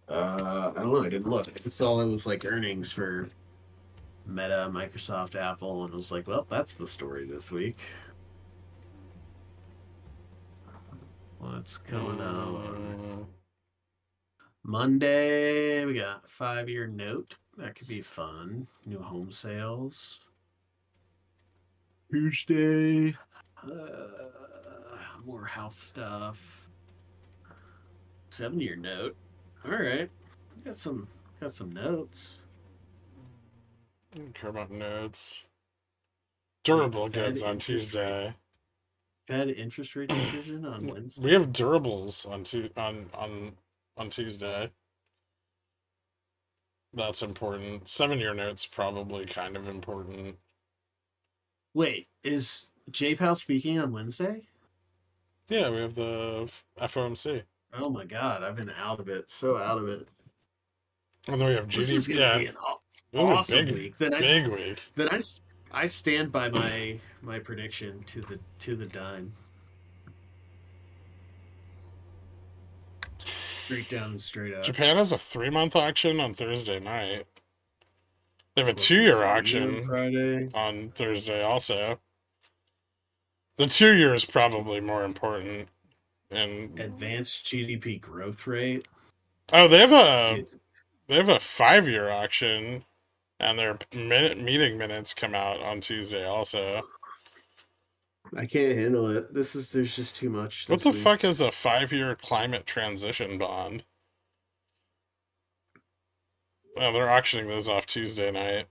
I don't know. I didn't look. I saw it was like earnings for Meta, Microsoft, Apple, and I was like, well, that's the story this week. What's going on? Monday, we got 5-year note. That could be fun. New home sales. Tuesday, more house stuff. 7-year note. All right, got some notes. I don't care about notes. Durable goods on interest Tuesday. Fed interest rate decision on Wednesday. We have durables on Tuesday. That's important. 7-year notes probably kind of important. Wait, is J-Pal speaking on Wednesday? Yeah, we have the FOMC. Oh my God, I've been out of it. So out of it. And then we have GDP. This is gonna be an awesome week. Big week. Then I stand by my prediction to the dime. Straight down and straight up. Japan has a 3-month auction on Thursday night. They have a 2-year auction Friday on Thursday also. The 2-year is probably more important. And advanced GDP growth rate. oh, they have a 5-year auction, and their meeting minutes come out on Tuesday also. I can't handle it. There's just too much. What the fuck is a 5-year climate transition bond? Oh, they're auctioning those off Tuesday night.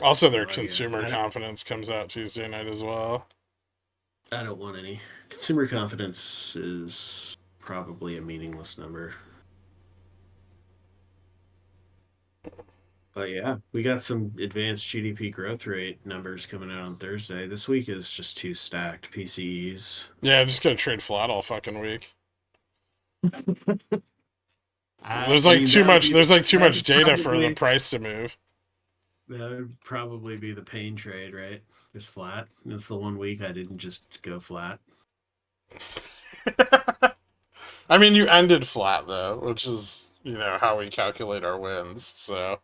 Also, their consumer confidence comes out Tuesday night as well. I don't want any. Consumer confidence is probably a meaningless number. But yeah, we got some advanced GDP growth rate numbers coming out on Thursday. This week is just too stacked. PCEs. Yeah, I'm just gonna trade flat all fucking week. There's too much data for the price to move. That would probably be the pain trade, right? Just flat. It's the one week I didn't just go flat. I mean, you ended flat though, which is how we calculate our wins. So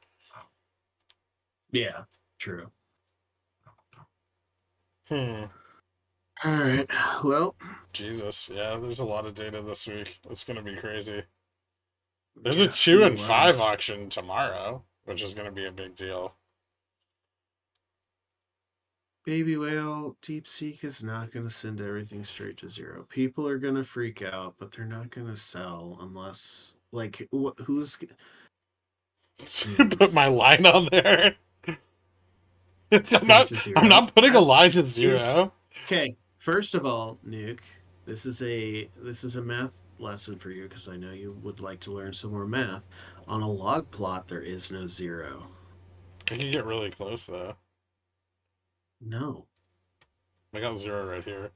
yeah, true. All right. Well, Jesus, yeah, there's a lot of data this week. It's gonna be crazy. There's a 2 and 5 auction tomorrow, which is gonna be a big deal. Baby whale, DeepSeek is not going to send everything straight to zero. People are going to freak out, but they're not going to sell unless, who's... Put my line on there. I'm not putting a line to zero. Okay, first of all, Nuke, this is a math lesson for you because I know you would like to learn some more math. On a log plot, there is no zero. I can get really close though. No. I got 0 right here.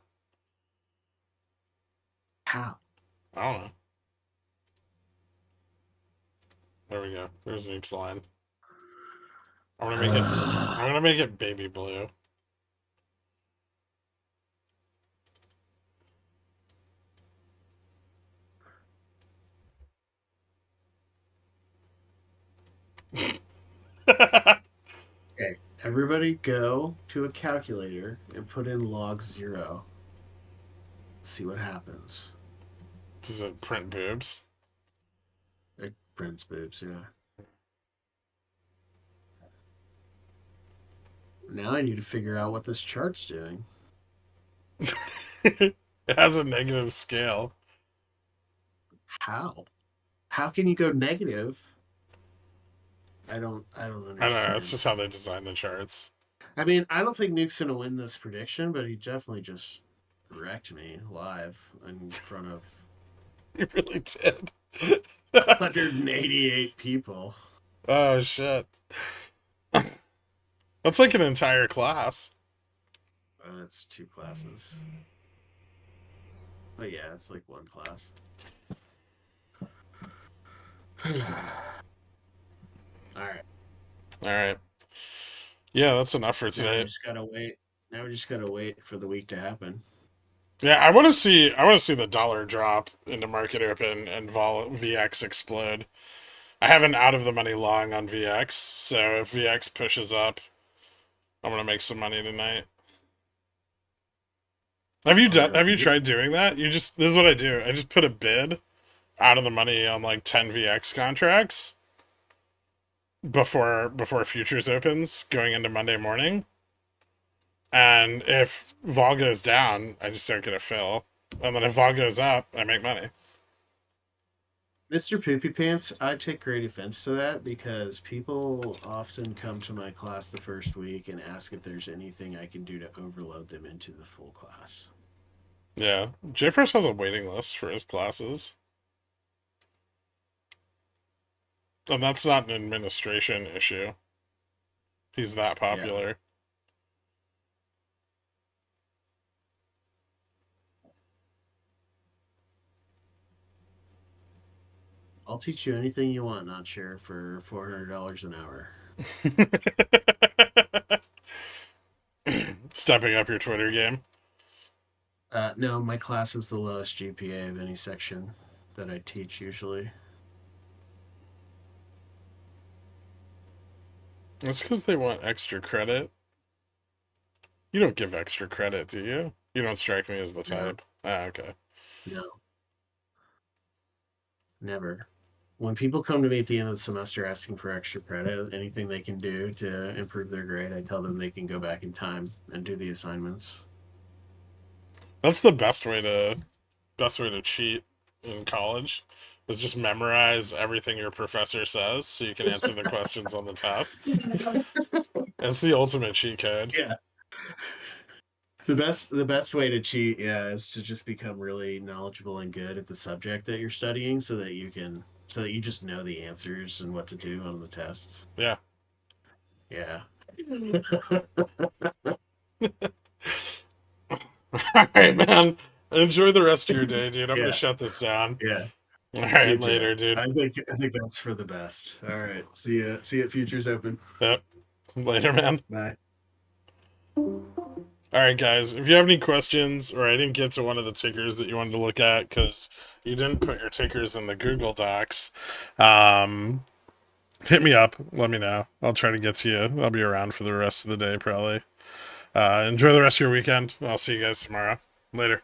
How? I don't know. There we go. There's Nuke's line. I'm gonna make it baby blue. Okay, everybody go to a calculator and put in log 0. Let's see what happens. Does it print boobs? It prints boobs, yeah. Now I need to figure out what this chart's doing. It has a negative scale. How? How can you go negative? I don't understand. I don't know. It's just how they design the charts. I mean, I don't think Nuke's gonna win this prediction, but he definitely just wrecked me live in front of He really did. 188 people. Oh, shit. That's like an entire class. It's 2 classes. But yeah, it's like 1 class. Alright. All right. Yeah, that's enough for Now we today. just gotta wait. Now we just gotta wait for the week to happen. Yeah, I want to see the dollar drop into market open and VX explode. I have an out of the money long on VX, so if VX pushes up, I'm gonna make some money tonight. Have you tried doing that? This is what I do. I just put a bid out of the money on like 10 VX contracts before futures opens going into Monday morning. And if vol goes down, I just don't get a fill. And then if vol goes up, I make money. Mr. Poopy Pants, I take great offense to that because people often come to my class the first week and ask if there's anything I can do to overload them into the full class. Yeah. JFresh has a waiting list for his classes. And that's not an administration issue. He's that popular. I'll teach you anything you want, not share for $400 an hour. Stepping up your Twitter game. No, my class is the lowest GPA of any section that I teach usually. That's because they want extra credit. You don't give extra credit, do you? You don't strike me as the type. No. Ah, okay. No. Never. When people come to me at the end of the semester asking for extra credit, anything they can do to improve their grade, I tell them they can go back in time and do the assignments. That's the best way to cheat in college is just memorize everything your professor says so you can answer the questions on the tests. It's the ultimate cheat code. Yeah. The best way to cheat, yeah, is to just become really knowledgeable and good at the subject that you're studying so that you just know the answers and what to do on the tests. Yeah. Yeah. All right, man. Enjoy the rest of your day, dude. I'm gonna shut this down. Yeah. All right, later, dude. I think that's for the best. All right. See you at Futures Open. Yep. Later, man. Bye. All right, guys. If you have any questions, or I didn't get to one of the tickers that you wanted to look at because you didn't put your tickers in the Google Docs, hit me up. Let me know. I'll try to get to you. I'll be around for the rest of the day, probably. Enjoy the rest of your weekend. I'll see you guys tomorrow. Later.